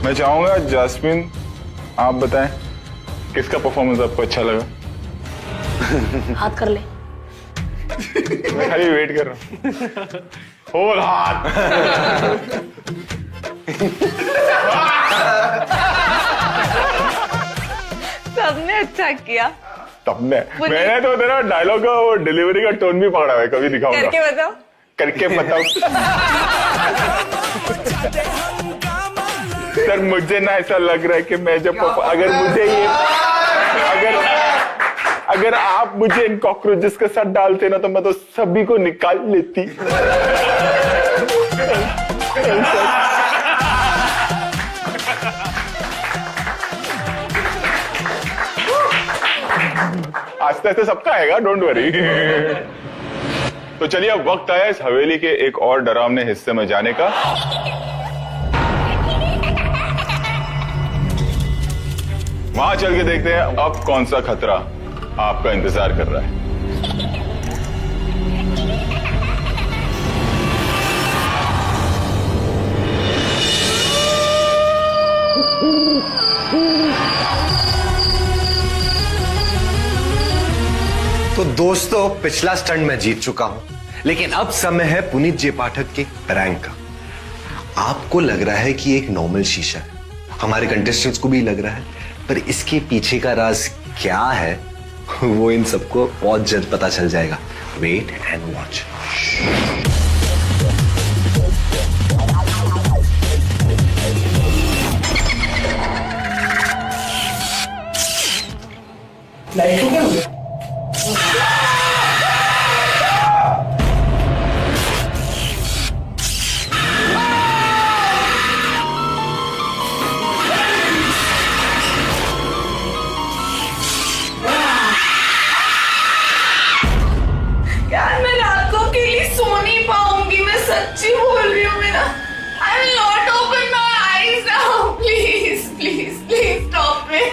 मैं चाहूंगा जास्मिन आप बताएं किसका परफॉर्मेंस आपको अच्छा लगा। हाथ कर ले। मैं खाली वेट कर रहा हूं। होल हाथ। सबने अच्छा किया। तब मैंने तो तेरा डायलॉग का वो डिलीवरी का टोन भी पकड़ा है, कभी दिखाऊंगा। करके बताओ। करके बताओ। सर मुझे ना ऐसा लग रहा है कि मैं जब अगर मुझे ये अगर आप मुझे इन कॉकरोचेस के साथ डालते ना तो मैं तो सभी को निकाल लेती। आस्ते आस्ते सबका आएगा, डोंट वरी। तो चलिए अब वक्त आया इस हवेली के एक और डरावने हिस्से में जाने का। वहां चल के देखते हैं अब कौन सा खतरा आपका इंतजार कर रहा है। दोस्तों, पिछला स्टंट मैं जीत चुका हूं, लेकिन अब समय है पुनीत जे पाठक के प्रैंक का। आपको लग रहा है कि एक नॉर्मल शीशा है, हमारे कंटेस्टेंट्स को भी लग रहा है, पर इसके पीछे का राज क्या है वो इन सबको बहुत जल्द पता चल जाएगा। Wait and watch. यार मैं रात को अकेली सो नहीं पाऊंगी, मैं सच्ची बोल रही हूँ। मेरा I will not open my eyes now. Please, please, please stop it.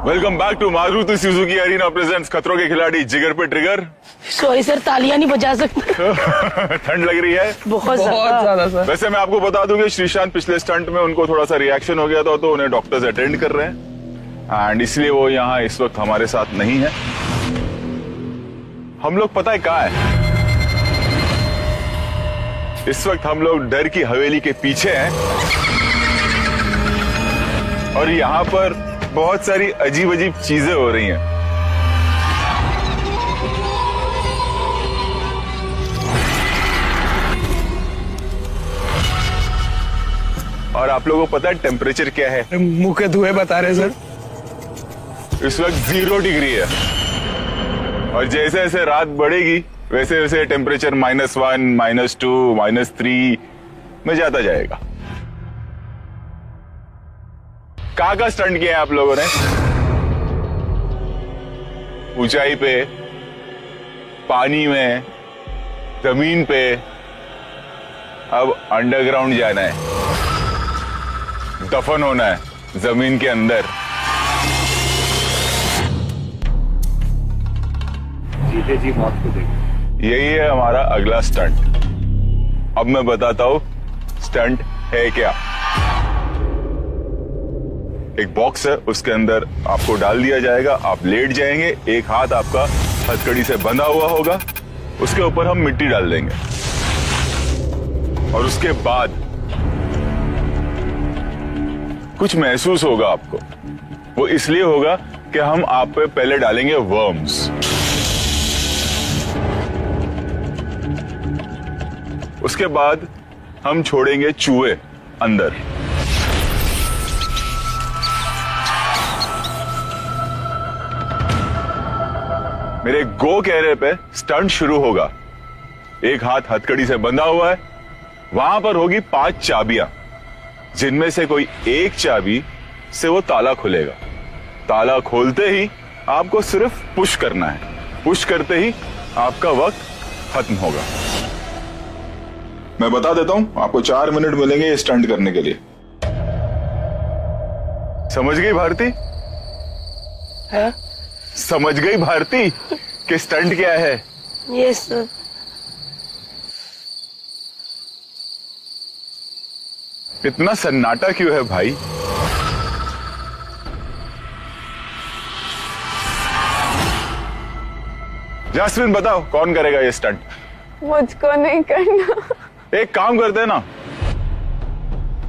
Welcome back to Maruti Suzuki Arena presents Khatron Ke खिलाड़ी जिगर पे ट्रिगर। सॉरी सर, तालियां नहीं बजा सकते। ठंड लग रही है बहुत ज्यादा सर। वैसे मैं आपको बता दूं कि श्रीशांत पिछले स्टंट में उनको थोड़ा सा रिएक्शन हो गया था, तो उन्हें डॉक्टर्स अटेंड कर रहे हैं एंड इसलिए वो यहाँ इस वक्त हमारे साथ नहीं है। हम लोग पता है कहाँ है? इस वक्त हम लोग डर की हवेली के पीछे हैं और यहाँ पर बहुत सारी अजीब अजीब चीजें हो रही हैं। और आप लोगों को पता है टेम्परेचर क्या है? मुंह के धुएं बता रहे सर। इस वक्त 0 डिग्री है और जैसे जैसे रात बढ़ेगी वैसे वैसे टेम्परेचर -1, -2, -3 में जाता जाएगा। कहाँ का स्टंट किया है आप लोगों ने? ऊंचाई पे, पानी में, जमीन पे, अब अंडरग्राउंड जाना है, दफन होना है जमीन के अंदर। जीते जी मौत को देखें। यही है हमारा अगला स्टंट। अब मैं बताता हूं स्टंट है क्या। एक बॉक्स है, उसके अंदर आपको डाल दिया जाएगा, आप लेट जाएंगे, एक हाथ आपका हथकड़ी से बंधा हुआ होगा, उसके ऊपर हम मिट्टी डाल देंगे और उसके बाद कुछ महसूस होगा आपको। वो इसलिए होगा कि हम आप पे पहले डालेंगे वर्म्स, उसके बाद हम छोड़ेंगे चूहे अंदर। मेरे गो कहने पे स्टंट शुरू होगा। एक हाथ हथकड़ी से बंधा हुआ है, वहां पर होगी 5 चाबियां, जिनमें से कोई एक चाबी से वो ताला खुलेगा। ताला खोलते ही आपको सिर्फ पुश करना है, पुश करते ही आपका वक्त खत्म होगा। मैं बता देता हूं, आपको 4 मिनट मिलेंगे ये स्टंट करने के लिए। समझ गई भारती? है? समझ गई भारती कि स्टंट क्या है? Yes sir. इतना सन्नाटा क्यों है भाई? जास्मिन बताओ कौन करेगा ये स्टंट? मुझको नहीं करना। एक काम करते हैं ना,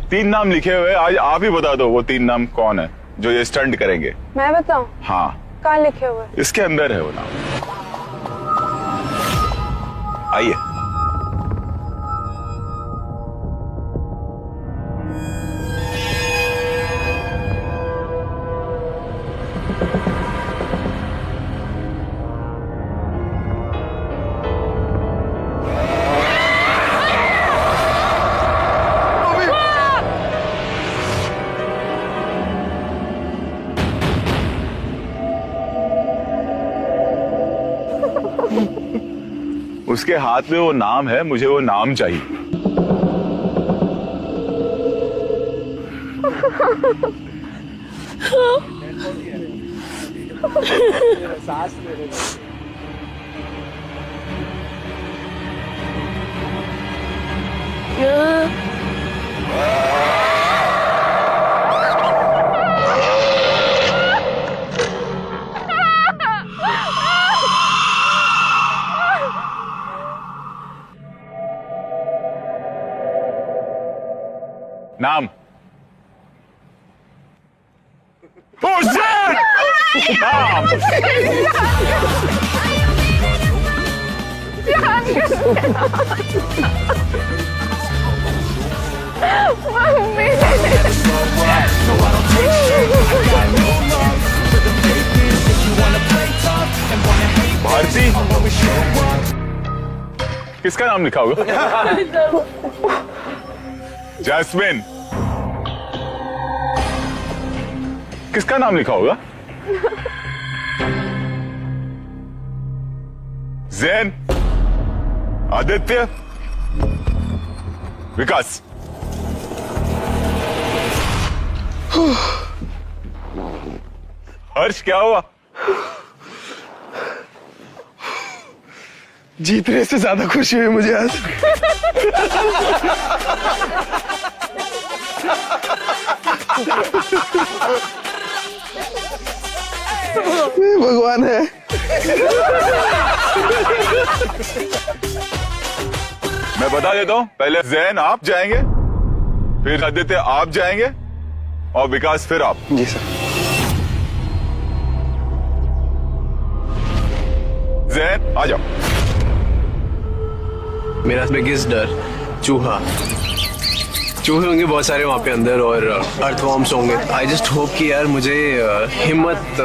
3 नाम लिखे हुए, आज आप ही बता दो वो 3 नाम कौन है जो ये स्टंट करेंगे। मैं बताऊं? हाँ, कहाँ लिखे हुए? इसके अंदर है वो नाम। आइए। उसके हाथ में वो नाम है, मुझे वो नाम चाहिए। नाम? Oh, shit! नाम? भारती? किसका नाम लिखा होगा? जैस्मिन? किसका नाम लिखा होगा? जैन? आदित्य? विकास? हर्ष क्या हुआ? जीतने से ज्यादा खुशी हुई मुझे आज। भगवान है। मैं बता देता हूं, पहले जैन आप जाएंगे, फिर आदित्य आप जाएंगे और विकास फिर आप। जी सर। जैन आ जाओ। मेरा बिगेस्ट डर चूहा, चूहे होंगे बहुत सारे वहाँ पे अंदर और अर्थवॉर्म्स होंगे। आई जस्ट होप कि यार मुझे हिम्मत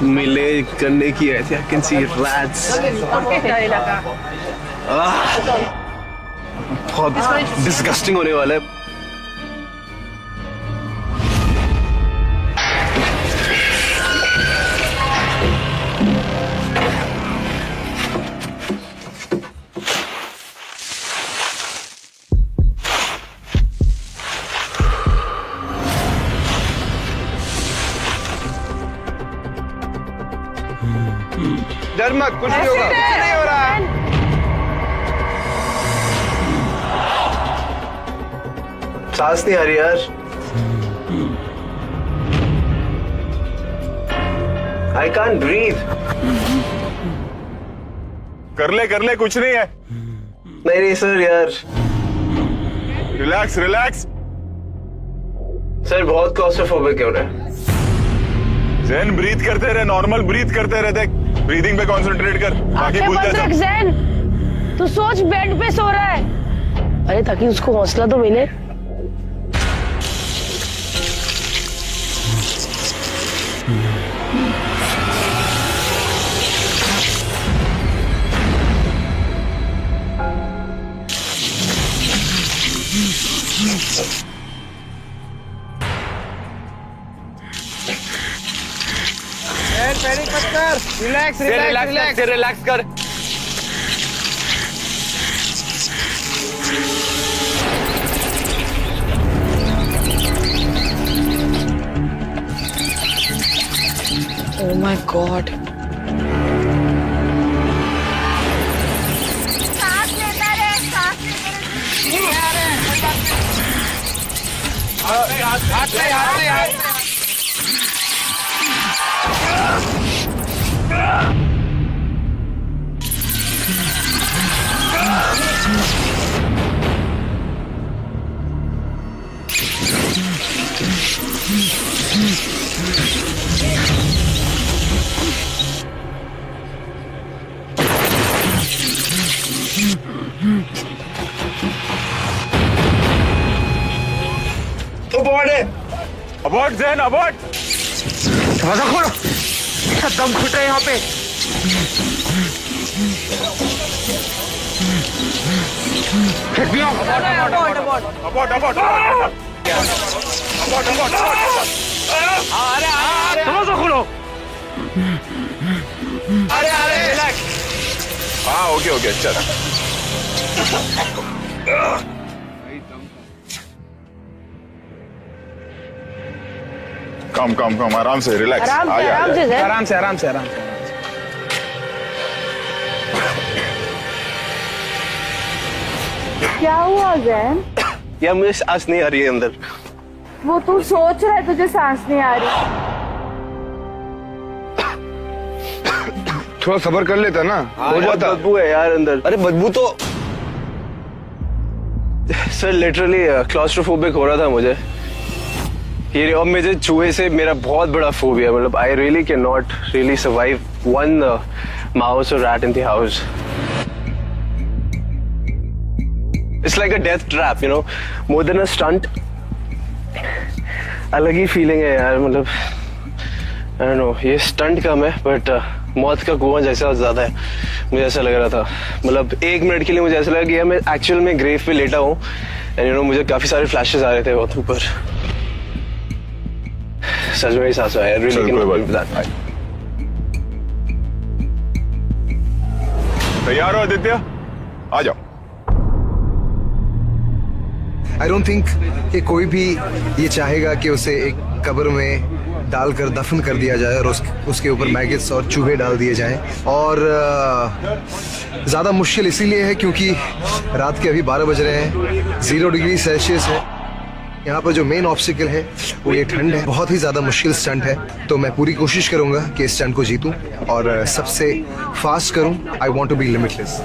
मिले करने की। I can see rats. बहुत डिस्गस्टिंग होने वाला है। डर मत, कुछ नहीं होगा, कुछ नहीं हो रहा। सांस नहीं आ रही यार। I can't breathe. कर ले कुछ नहीं है। नहीं सर यार। Relax relax. सर बहुत क्लॉस्ट्रोफोबिक हो रहा है। जैन ब्रीथ करते रहे, नॉर्मल ब्रीथ करते रहते, ब्रीदिंग पे कंसंट्रेट कर, बाकी भूलते जा। जैन तू सोच बेड पे सो रहा है। अरे ताकि उसको हौसला तो मिले। पैनिक मत कर, रिलैक्स रिलैक्स रिलैक्स कर। Oh my God. सांस लेता रहे, सांस लेता रहे। अबॉर्ड जैन अबॉर्ड। दरवाजा खोलो, दम घुट रहे यहाँ पे। दरवाजा खोलो। अरे रिलैक्स। हाँ ओके चल। कम आराम से रिलैक्स आराम से सर। आराम से आराम से आराम से। क्या हुआ जैन? यार मुझे सांस नहीं आ रही है अंदर। वो तू सोच रहा है तुझे सांस नहीं आ रही? थोड़ा सब्र कर लेता ना, हो जाता। बदबू है यार अंदर। अरे बदबू तो सर लिटरली क्लॉस्ट्रोफोबिक हो रहा था मुझे ये। अब मुझे चूहे से मेरा बहुत बड़ा फोबिया, मतलब I really can not really survive one mouse और rat in the house. It's like a death trap, you know, more than a stunt. अलग ही फीलिंग है यार, मतलब आई डोंट नो, ये स्टंट कम है बट मौत का कुआं जैसा ज्यादा है। मुझे ऐसा लग रहा था, मतलब 1 मिनट के लिए मुझे ऐसा लगा कि मैं एक्चुअल में ग्रेव पे लेटा हूँ एंड यू नो मुझे काफी सारे फ्लैशेस आ रहे थे बहुत ऊपर। सच में ही सांस आया, really can not believe that. तैयार हो आदित्य, आ जाओ। आई डोंट थिंक कि कोई भी ये चाहेगा कि उसे एक कब्र में डालकर दफन कर दिया जाए और उसके ऊपर मैगेट्स और चूहे डाल दिए जाएं। और ज़्यादा मुश्किल इसीलिए है क्योंकि रात के अभी 12 बज रहे हैं, 0 डिग्री सेल्सियस है। यहाँ पर जो मेन ऑब्स्टिकल है वो ये ठंड है। बहुत ही ज़्यादा मुश्किल स्टंट है, तो मैं पूरी कोशिश करूँगा कि इस स्टंट को जीतूँ और सबसे फास्ट करूँ। I want to be limitless.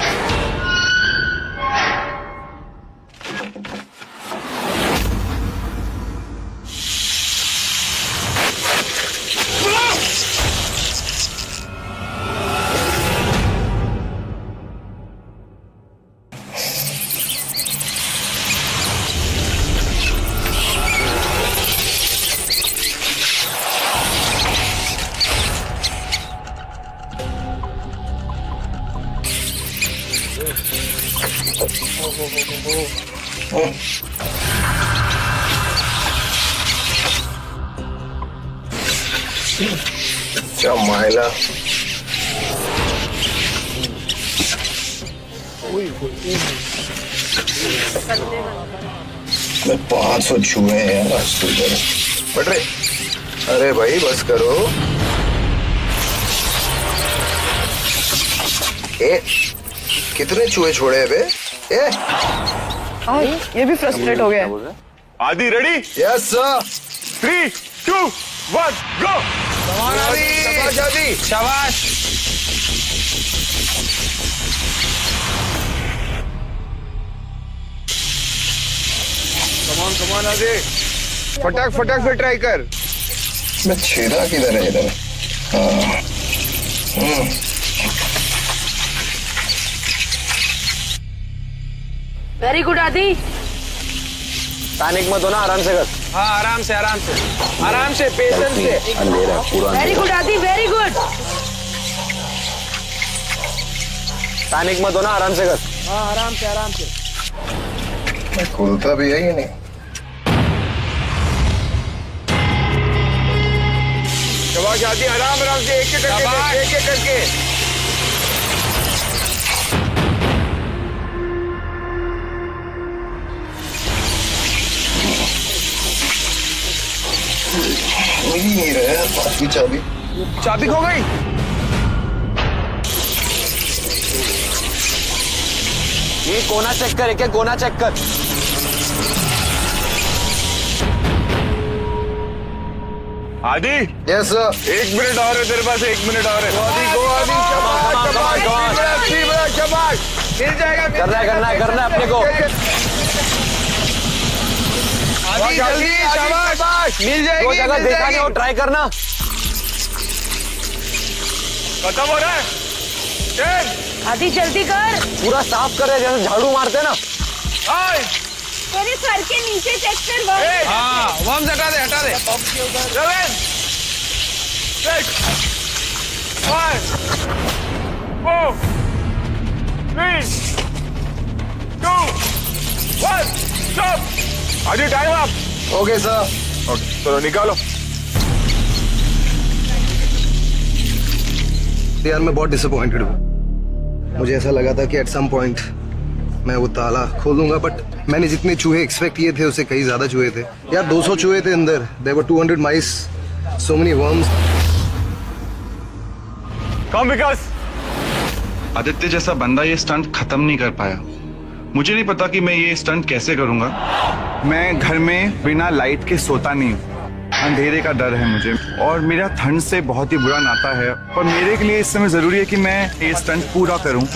क्या मायला, मैं 500 चूहे हैं यार आज तो बढ़ रहे। अरे भाई बस करो। कितने चूहे छोड़े हैं बे? ये भी फ्रस्ट्रेट हो गया। आदि रेडी? Yes sir. 3, 2, 1 गो। शाबाश आदि, शाबाश। कमान आदि, फटाक से ट्राई कर। मैं छेदा किधर है इधर? वेरी गुड आदि। पैनिक मत हो ना, आराम से कर। हाँ आराम से आराम से आराम से, पेशेंस से। वेरी गुड आदि, वेरी गुड। पैनिक मत हो ना, आराम से कर। हाँ आराम से आराम से। मैं खुलता भी है कि नहीं? शाबाश आदि, आराम से एक करके। मिल ही नहीं रहा है पास की चाबी। चाबी खो गई। ये कोना चेक कर, क्या कोना चेक कर। आदि यस सर। 1 मिनट और है तेरे पास, 1 मिनट और है। आदि को आदि, शाबाश। मिल जाएगा। करना है अपने को। आदि जल्दी, शाबाश। मिल जाएगी। वो जगह देखा नहीं, वो ट्राई करना। खत्म हो रहा है। आदि जल्दी कर। पूरा साफ कर रहे, जैसे झाड़ू मारते ना। मेरे सर के नीचे चेक कर। हाँ वर्म्स हटा दे 7, 6, 5, 4, 3, 2, 1 स्टॉप। आदि time up. Okay sir. Okay चलो निकालो। यार मैं बहुत डिसअपॉइंटेड हूँ। मुझे ऐसा लगा था कि एट सम पॉइंट मैं वो ताला खोलूंगा, बट मैंने जितने चूहे एक्सपेक्ट किए थे उससे कहीं ज्यादा चूहे थे यार। 200 चूहे थे अंदर। There were 200 mice so many worms. कम विकास। आदित्य जैसा बंदा ये स्टंट खत्म नहीं कर पाया। मुझे नहीं पता कि मैं ये स्टंट कैसे करूंगा। मैं घर में बिना लाइट के सोता नहीं हूँ। अंधेरे का डर है मुझे और मेरा ठंड से बहुत ही बुरा नाता है और मेरे के लिए इस समय जरूरी है कि मैं ये स्टंट पूरा करूं।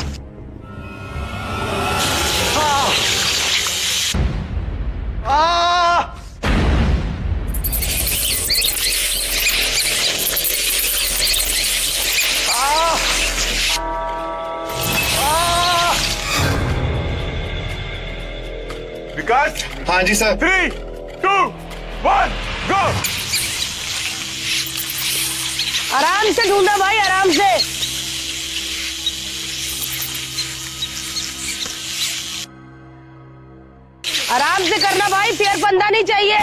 विकास। हाँ जी सर। 3, 2, 1, गो। आराम से ढूंढना भाई, आराम से। आराम से करना भाई, फिर फंदा नहीं चाहिए।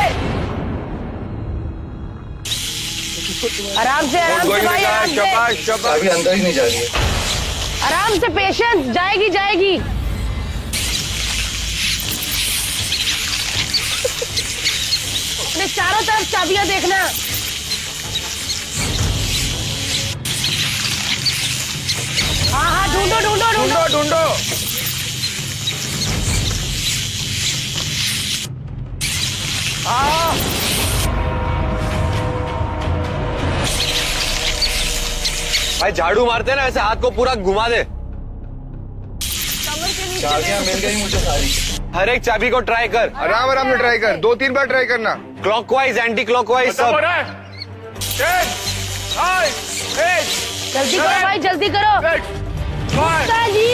आराम से भाई, आराम से। अभी अंदर ही नहीं जा रही है। आराम से, पेशेंस, जाएगी जाएगी। अपने चारों तरफ चाबियां देखना। हाँ हाँ, ढूंढो ढूंढो ढूंढो ढूंढो। भाई झाड़ू मारते ना ऐसे हाथ को पूरा घुमा दे। चाबियां मिल गई मुझे सारी। हर एक चाबी को ट्राई कर। आराम आराम से ट्राई कर, 2-3 बार ट्राई करना। क्लॉकवाइज, एंटी क्लॉकवाइज सब। जल्दी करो भाई, जल्दी करो। गुप्ता जी,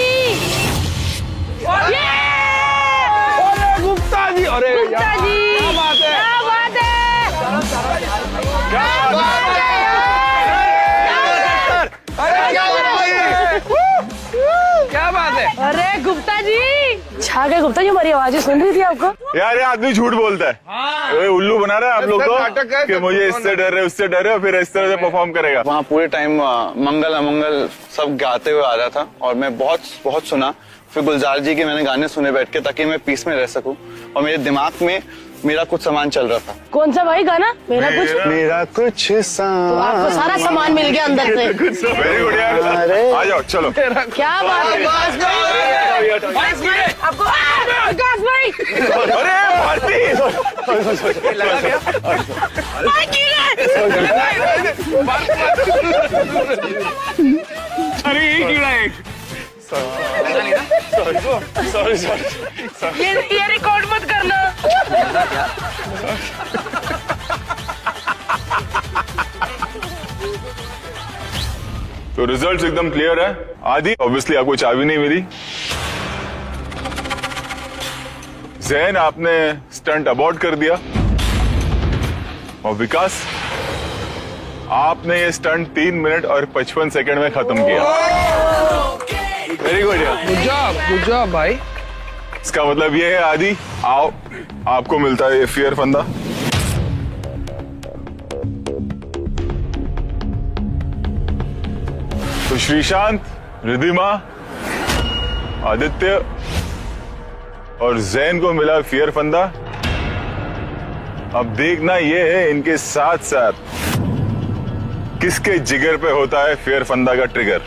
गुप्ता जी, अरे गुप्ता जी, क्या बात है, क्या बात है, क्या बात है, क्या बात है। अरे गुप्ता जी, छा गए गुप्ता जी, हमारी आवाजें सुन रही थी आपको। यार ये आदमी झूठ बोलता है, उल्लू बना रहा है आप लोग को कि मुझे इससे डर है उससे डर है, फिर इस तरह से परफॉर्म करेगा। वहाँ पूरे टाइम मंगल अमंगल सब गाते हुए आ रहा था और मैं बहुत बहुत सुना। फिर गुलजार जी के मैंने गाने सुने बैठ के ताकि मैं पीस में रह सकूं और मेरे दिमाग में मेरा कुछ सामान चल रहा था। कौन सा भाई गाना? मेरा कुछ सामान। तो आपको सारा सामान मिल गया अंदर से। वेरी गुड यार, आ जाओ चलो। क्या बात है विकास भाई, आपको विकास भाई। अरे भारती, लगा क्या? अरे यही कीड़ा है। सॉरी ये रिकॉर्ड मत करना। तो रिजल्ट्स एकदम क्लियर है। आदि ऑब्वियसली आपको चाबी नहीं मिली। जैन आपने स्टंट अबॉर्ट कर दिया और विकास आपने ये स्टंट 3 मिनट और 55 सेकंड में खत्म किया। वेरी गुड यार, गुड जॉब भाई। इसका मतलब ये है आदि, आओ आपको मिलता है ये फियर फंदा। तो श्रीशांत, रिधिमा, आदित्य और जैन को मिला फियर फंदा। अब देखना ये है इनके साथ साथ किसके जिगर पे होता है फियर फंदा का ट्रिगर।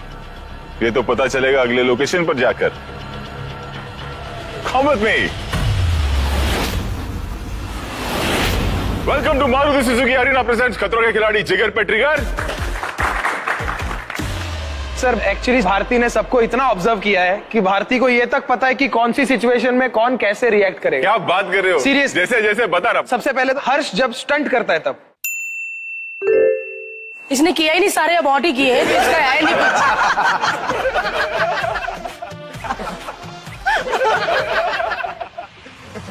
ये तो पता चलेगा अगले लोकेशन पर जाकर। Come with me. Welcome to Maruti Suzuki Arena presents खतरों के खिलाड़ी जिगर पे ट्रिगर। सर एक्चुअली भारती ने सबको इतना ऑब्जर्व किया है कि भारती को ये तक पता है कि कौन सी सिचुएशन में कौन कैसे रिएक्ट करेगा। क्या बात कर रहे हो? सीरियस, जैसे जैसे बता रहा। सबसे पहले तो हर्ष जब स्टंट करता है तब इसने किया ही नहीं, सारे अबॉर्ट ही किए हैं, तो इसका है नहीं पता।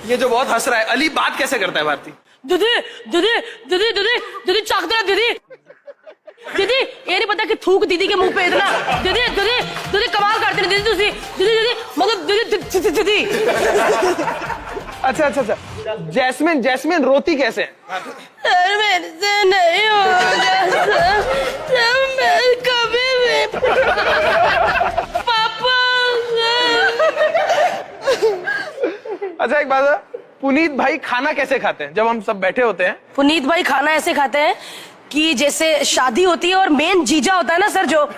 ये जो बहुत हंस रहा है, अली बात कैसे करता है भारती? दीदी दीदी दीदी दीदी दीदी चाकता दीदी दीदी, ये नहीं पता कि थूक दीदी के मुंह पे इतना। दीदी दीदी दीदी कमाल करते हैं दीदी, तुसी दीदी दीदी मतलब दीदी दीदी। अच्छा अच्छा अच्छा, जैस्मिन जैस्मिन रोती कैसे है? मेरे से नहीं होगा कभी भी पापा। अच्छा एक बात है, पुनीत भाई खाना कैसे खाते हैं जब हम सब बैठे होते हैं? पुनीत भाई खाना ऐसे खाते हैं कि जैसे शादी होती है और मेन जीजा होता है ना सर, जो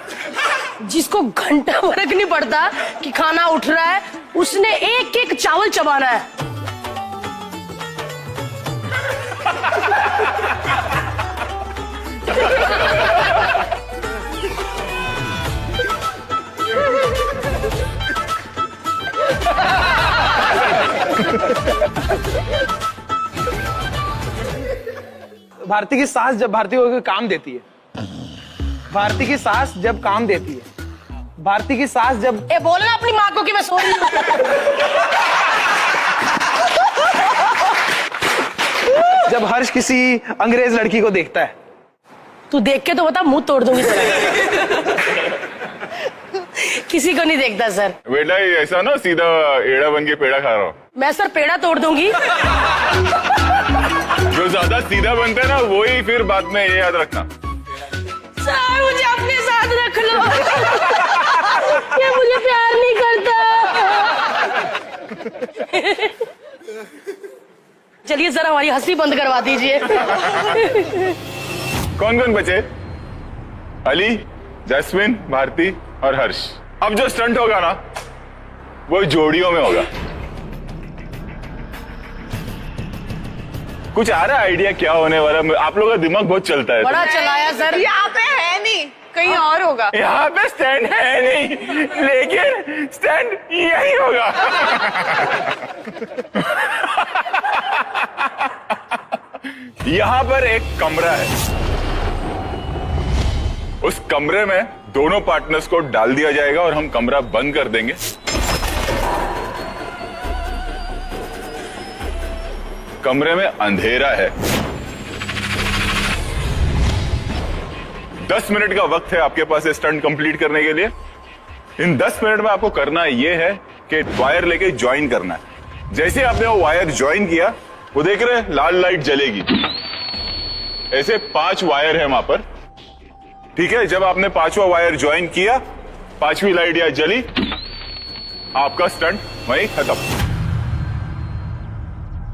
जिसको घंटा फर्क नहीं पड़ता कि खाना उठ रहा है, उसने एक एक चावल चबाना है। भारती की सास जब भारती को काम देती है, भारती की सास जब काम देती है, भारती की सास जब बोलना अपनी माँ को कि मैं सो रही हूँ। जब हर्ष किसी अंग्रेज लड़की को देखता है, तू देख के तो बता, मुंह तोड़ दूंगी तेरा। किसी को नहीं देखता सर। बेटा ऐसा ना सीधा एड़ा बन के पेड़ा खा रहा हूँ। मैं सर पेड़ा तोड़ दूंगी। जो ज्यादा सीधा बनता है ना वही फिर बाद में ये याद रखना। सर मुझे अपने साथ रख लो। ये मुझे प्यार नहीं करता। चलिए सर हमारी हंसी बंद करवा दीजिए। कौन कौन बचे? अली, जैस्मिन, भारती और हर्ष। अब जो स्टंट होगा ना वो जोड़ियों में होगा। कुछ आ रहा है आइडिया क्या होने वाला? आप लोगों का दिमाग बहुत चलता है। बड़ा चलाया सर। यहाँ पे है नहीं, कहीं और होगा। यहाँ पे स्टैंड है नहीं, लेकिन स्टैंड यही होगा। यहाँ पर एक कमरा है, उस कमरे में दोनों पार्टनर्स को डाल दिया जाएगा और हम कमरा बंद कर देंगे। कमरे में अंधेरा है। 10 मिनट का वक्त है आपके पास स्टंट कंप्लीट करने के लिए। इन 10 मिनट में आपको करना यह है कि वायर लेके ज्वाइन करना है। जैसे आपने वो वायर ज्वाइन किया, वो देख रहे हैं लाल लाइट जलेगी। ऐसे 5 वायर है वहां पर, ठीक है। जब आपने 5वां वायर ज्वाइन किया, 5वीं लाइट या जली, आपका स्टंट वहीं खत्म।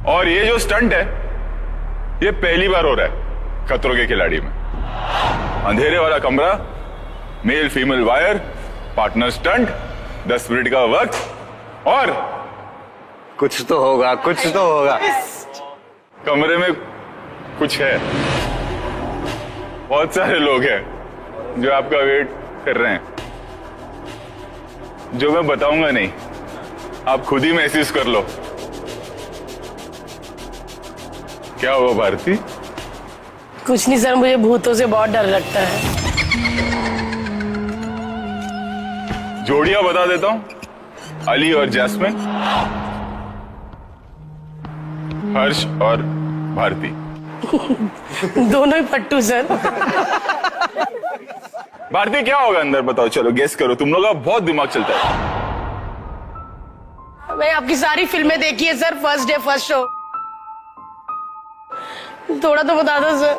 और ये जो स्टंट है ये पहली बार हो रहा है खतरों के खिलाड़ी में। अंधेरे वाला कमरा, male female wire, partner stunt, 10 minute का वक्त, और कुछ तो होगा, कुछ तो होगा। कमरे में कुछ है। बहुत सारे लोग हैं जो आपका वेट कर रहे हैं। जो मैं बताऊंगा नहीं, आप खुद ही महसूस कर लो। क्या हुआ भारती? कुछ नहीं सर, मुझे भूतों से बहुत डर लगता है। जोड़ियां बता देता हूं, अली और जैस्मिन, हर्ष और भारती। दोनों ही पट्टू सर। भारती क्या होगा अंदर बताओ, चलो गेस करो। तुम लोगों का बहुत दिमाग चलता है। मैंने आपकी सारी फिल्में देखी है sir, first day first show. थोड़ा तो बता दो सर।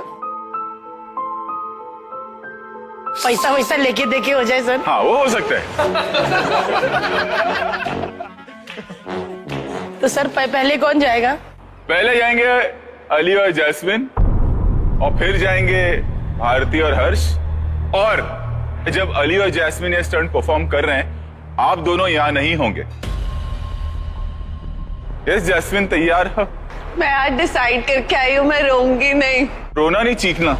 पैसा वैसा लेके देके हो जाए सर। हाँ वो हो सकता है। तो सर पहले कौन जाएगा? पहले जाएंगे अली और जैस्मिन, और फिर जाएंगे भारती और हर्ष। और जब अली और जैस्मिन ये स्टंट परफॉर्म कर रहे हैं, आप दोनों यहां नहीं होंगे। यस जैस्मिन, तैयार हो? मैं आज डिसाइड करके आई हूँ, मैं रोऊंगी नहीं। रोना नहीं, चीखना।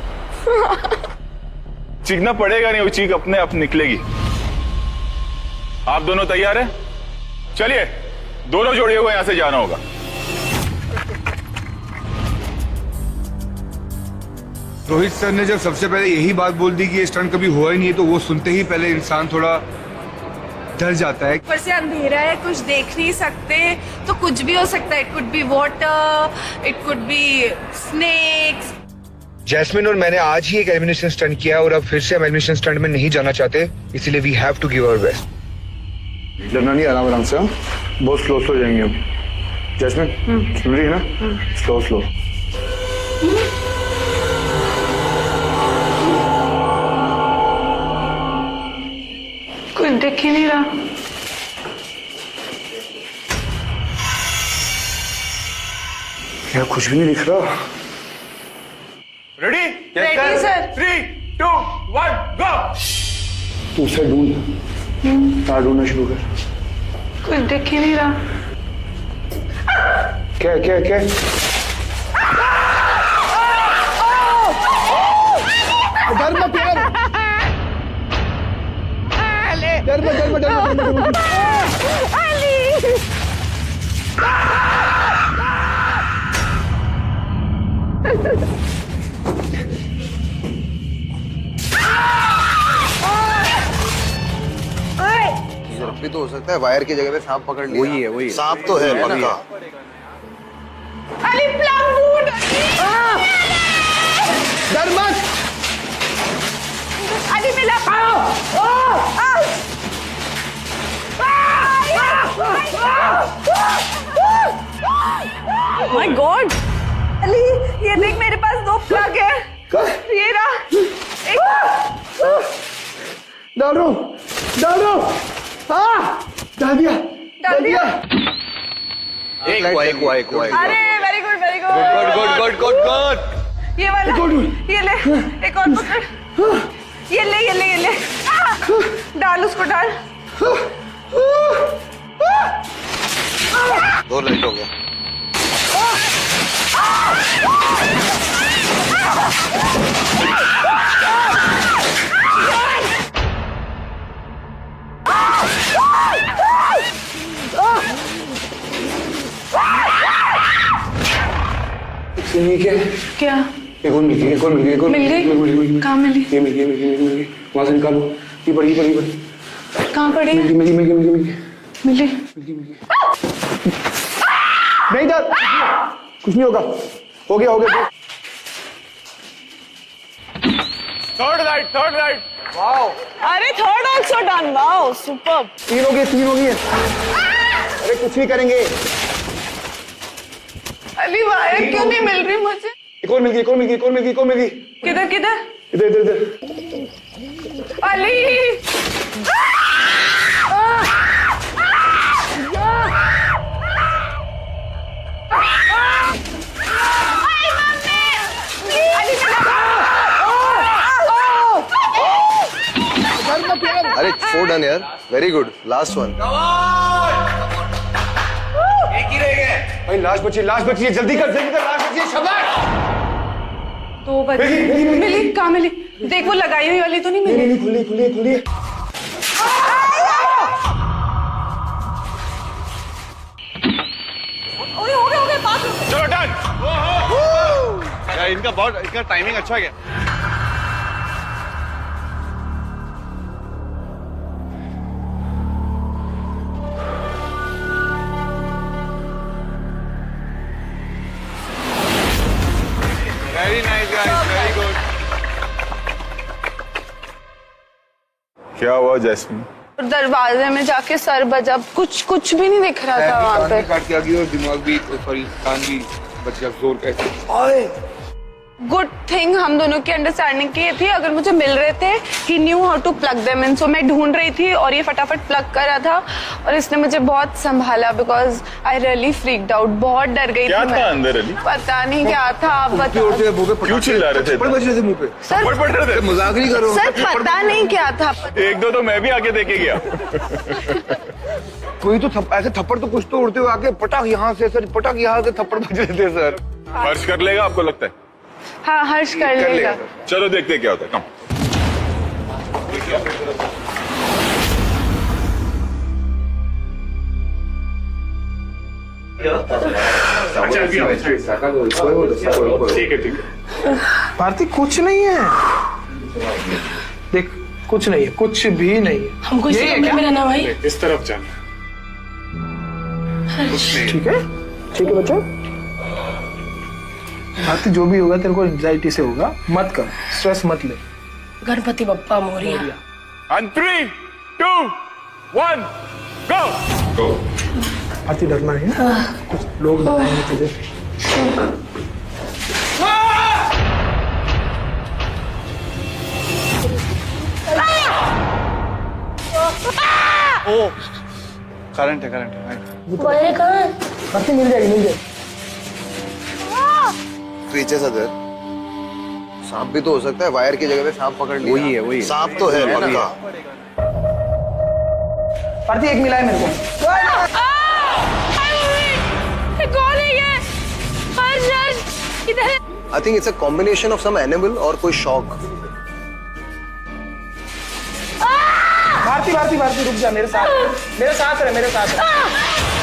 चीखना पड़ेगा नहीं, वो चीख अपने आप निकलेगी। आप दोनों तैयार हैं? चलिए, दोनों जोड़ियों को यहां से जाना होगा। रोहित सर ने जब सबसे पहले यही बात बोल दी कि ये स्टंट कभी हुआ ही नहीं है, तो वो सुनते ही पहले इंसान थोड़ा डर जाता है। ऊपर से अंधेरा है, कुछ देख नहीं सकते, तो कुछ भी हो सकता है। It could be water, it could be snakes. Jasmin और मैंने आज ही एक एलिमिनेशन स्टंट किया और अब फिर से हम एलिमिनेशन स्टंट में नहीं जाना चाहते, इसलिए we have to give our best. डरना नहीं, आराम आराम से। बहुत स्लो स्लो जाएंगे हम। जैस्मिन सुन रही है ना? Slow slow. कुछ दिख ही नहीं रहा। क्या कुछ भी नहीं दिख रहा? रेडी? Ready sir 3, 2, 1, go! तू उसे ढूंढ, तार ढूंढना शुरू कर। कुछ दिख ही नहीं रहा। क्या क्या क्या? डर मत यार, डर मत, डर मत, डर मत। भी तो हो सकता है वायर की जगह पे सांप पकड़ लिया। वही है, वही है। सांप तो है पक्का। Ali plug mood. डर मत। अली मिला। माय गॉड अली ये देख मेरे पास 2 प्लग है। ये रहा एक। डाल दो, डाल दो। डाल दिया, डाल दिया। एक हुआ। अरे वेरी गुड वेरी गुड। ये वाला ये ले एक और पकड़। ये ले डाल उसको डाल। 2 लाइट हो गया। क्या एक और मिल गई, एक और मिल गई, एक और मिल गई? कहाँ मिली? ये मिल गई। वहां से निकालो। ये पड़ी। कहाँ पड़ी? मिल गई। मिली। नहीं डर, कुछ नहीं होगा। हो गया। Third right. वाओ अरे third also done wow super. 3 हो गए। अरे कुछ नहीं करेंगे। अली वायर क्यों नहीं मिल रही मुझे? एक और मिल गई। किधर इधर। अली अरे 4 डन यार, वेरी गुड। Last one. एक ही रह गए भाई लास्ट बची है, जल्दी कर लास्ट बची है। शाबाश। 2 बजे मिली। कहाँ मिली? देख वो लगाई हुई वाली तो नहीं मिली? नहीं खुली। हो गए बात। चलो डन। यार इनका टाइमिंग अच्छा गया। Very nice guys, very good. क्या हुआ जैस्मिन? दरवाजे में जाके सर बजा, कुछ भी नहीं दिख रहा था वहाँ पे। काट के आ गई और दिमाग भी सॉरी कान भी बच गया जोर का। गुड थिंग हम दोनों की अंडरस्टैंडिंग की थी, अगर मुझे मिल रहे थे ही new how to plug them in. So मैं ढूंढ रही थी और ये फटाफट प्लग कर रहा था और इसने मुझे बहुत संभाला because I really freaked out. बहुत डर गई क्या थी था मैं। अंदर अली? पता नहीं क्या था, आप बताओ। क्यों चिल्ला रहे थे? बज रहे थे मुंह पे। सर पड़ रहे थे। मजाक नहीं करो सर पता नहीं क्या था। 1-2 तो मैं भी आके देखे गया। कोई तो ऐसे थप्पड़ तो कुछ तो उड़ते हुए आके पटाख यहाँ से सर, पटाख यहाँ से थप्पड़ बज रहे थे सर। हर्ष कर लेगा आपको लगता है? हाँ हर्ष कर लेगा। चलो देखते क्या होता है। कम। ठीक है। भारती कुछ नहीं है, देख कुछ नहीं है, कुछ भी नहीं है। हमको इसी कमरे में रहना भाई। इस तरफ जाना। ठीक है बच्चा। भारती जो भी होगा तेरे को एंजाइटी से होगा, मत कर, स्ट्रेस मत ले। गणपति बप्पा मोरिया। 3, 2, 1, go! भारती डरना नहीं है, कुछ लोग बताएंगे तुझे। ओ करंट है। वायर कहाँ है? भारती मिल जाएगी। Creatures are there. सांप भी तो हो सकता है, वायर की जगह पे सांप पकड़ लिया। वही है, वही है। सांप तो है पक्का। भारती एक मिला है मेरे को। कौन है ये? अर्जुन इधर। I think it's a combination of some animal और कोई शॉक। भारती भारती भारती रुक जा, मेरे साथ रहे, मेरे साथ रहे।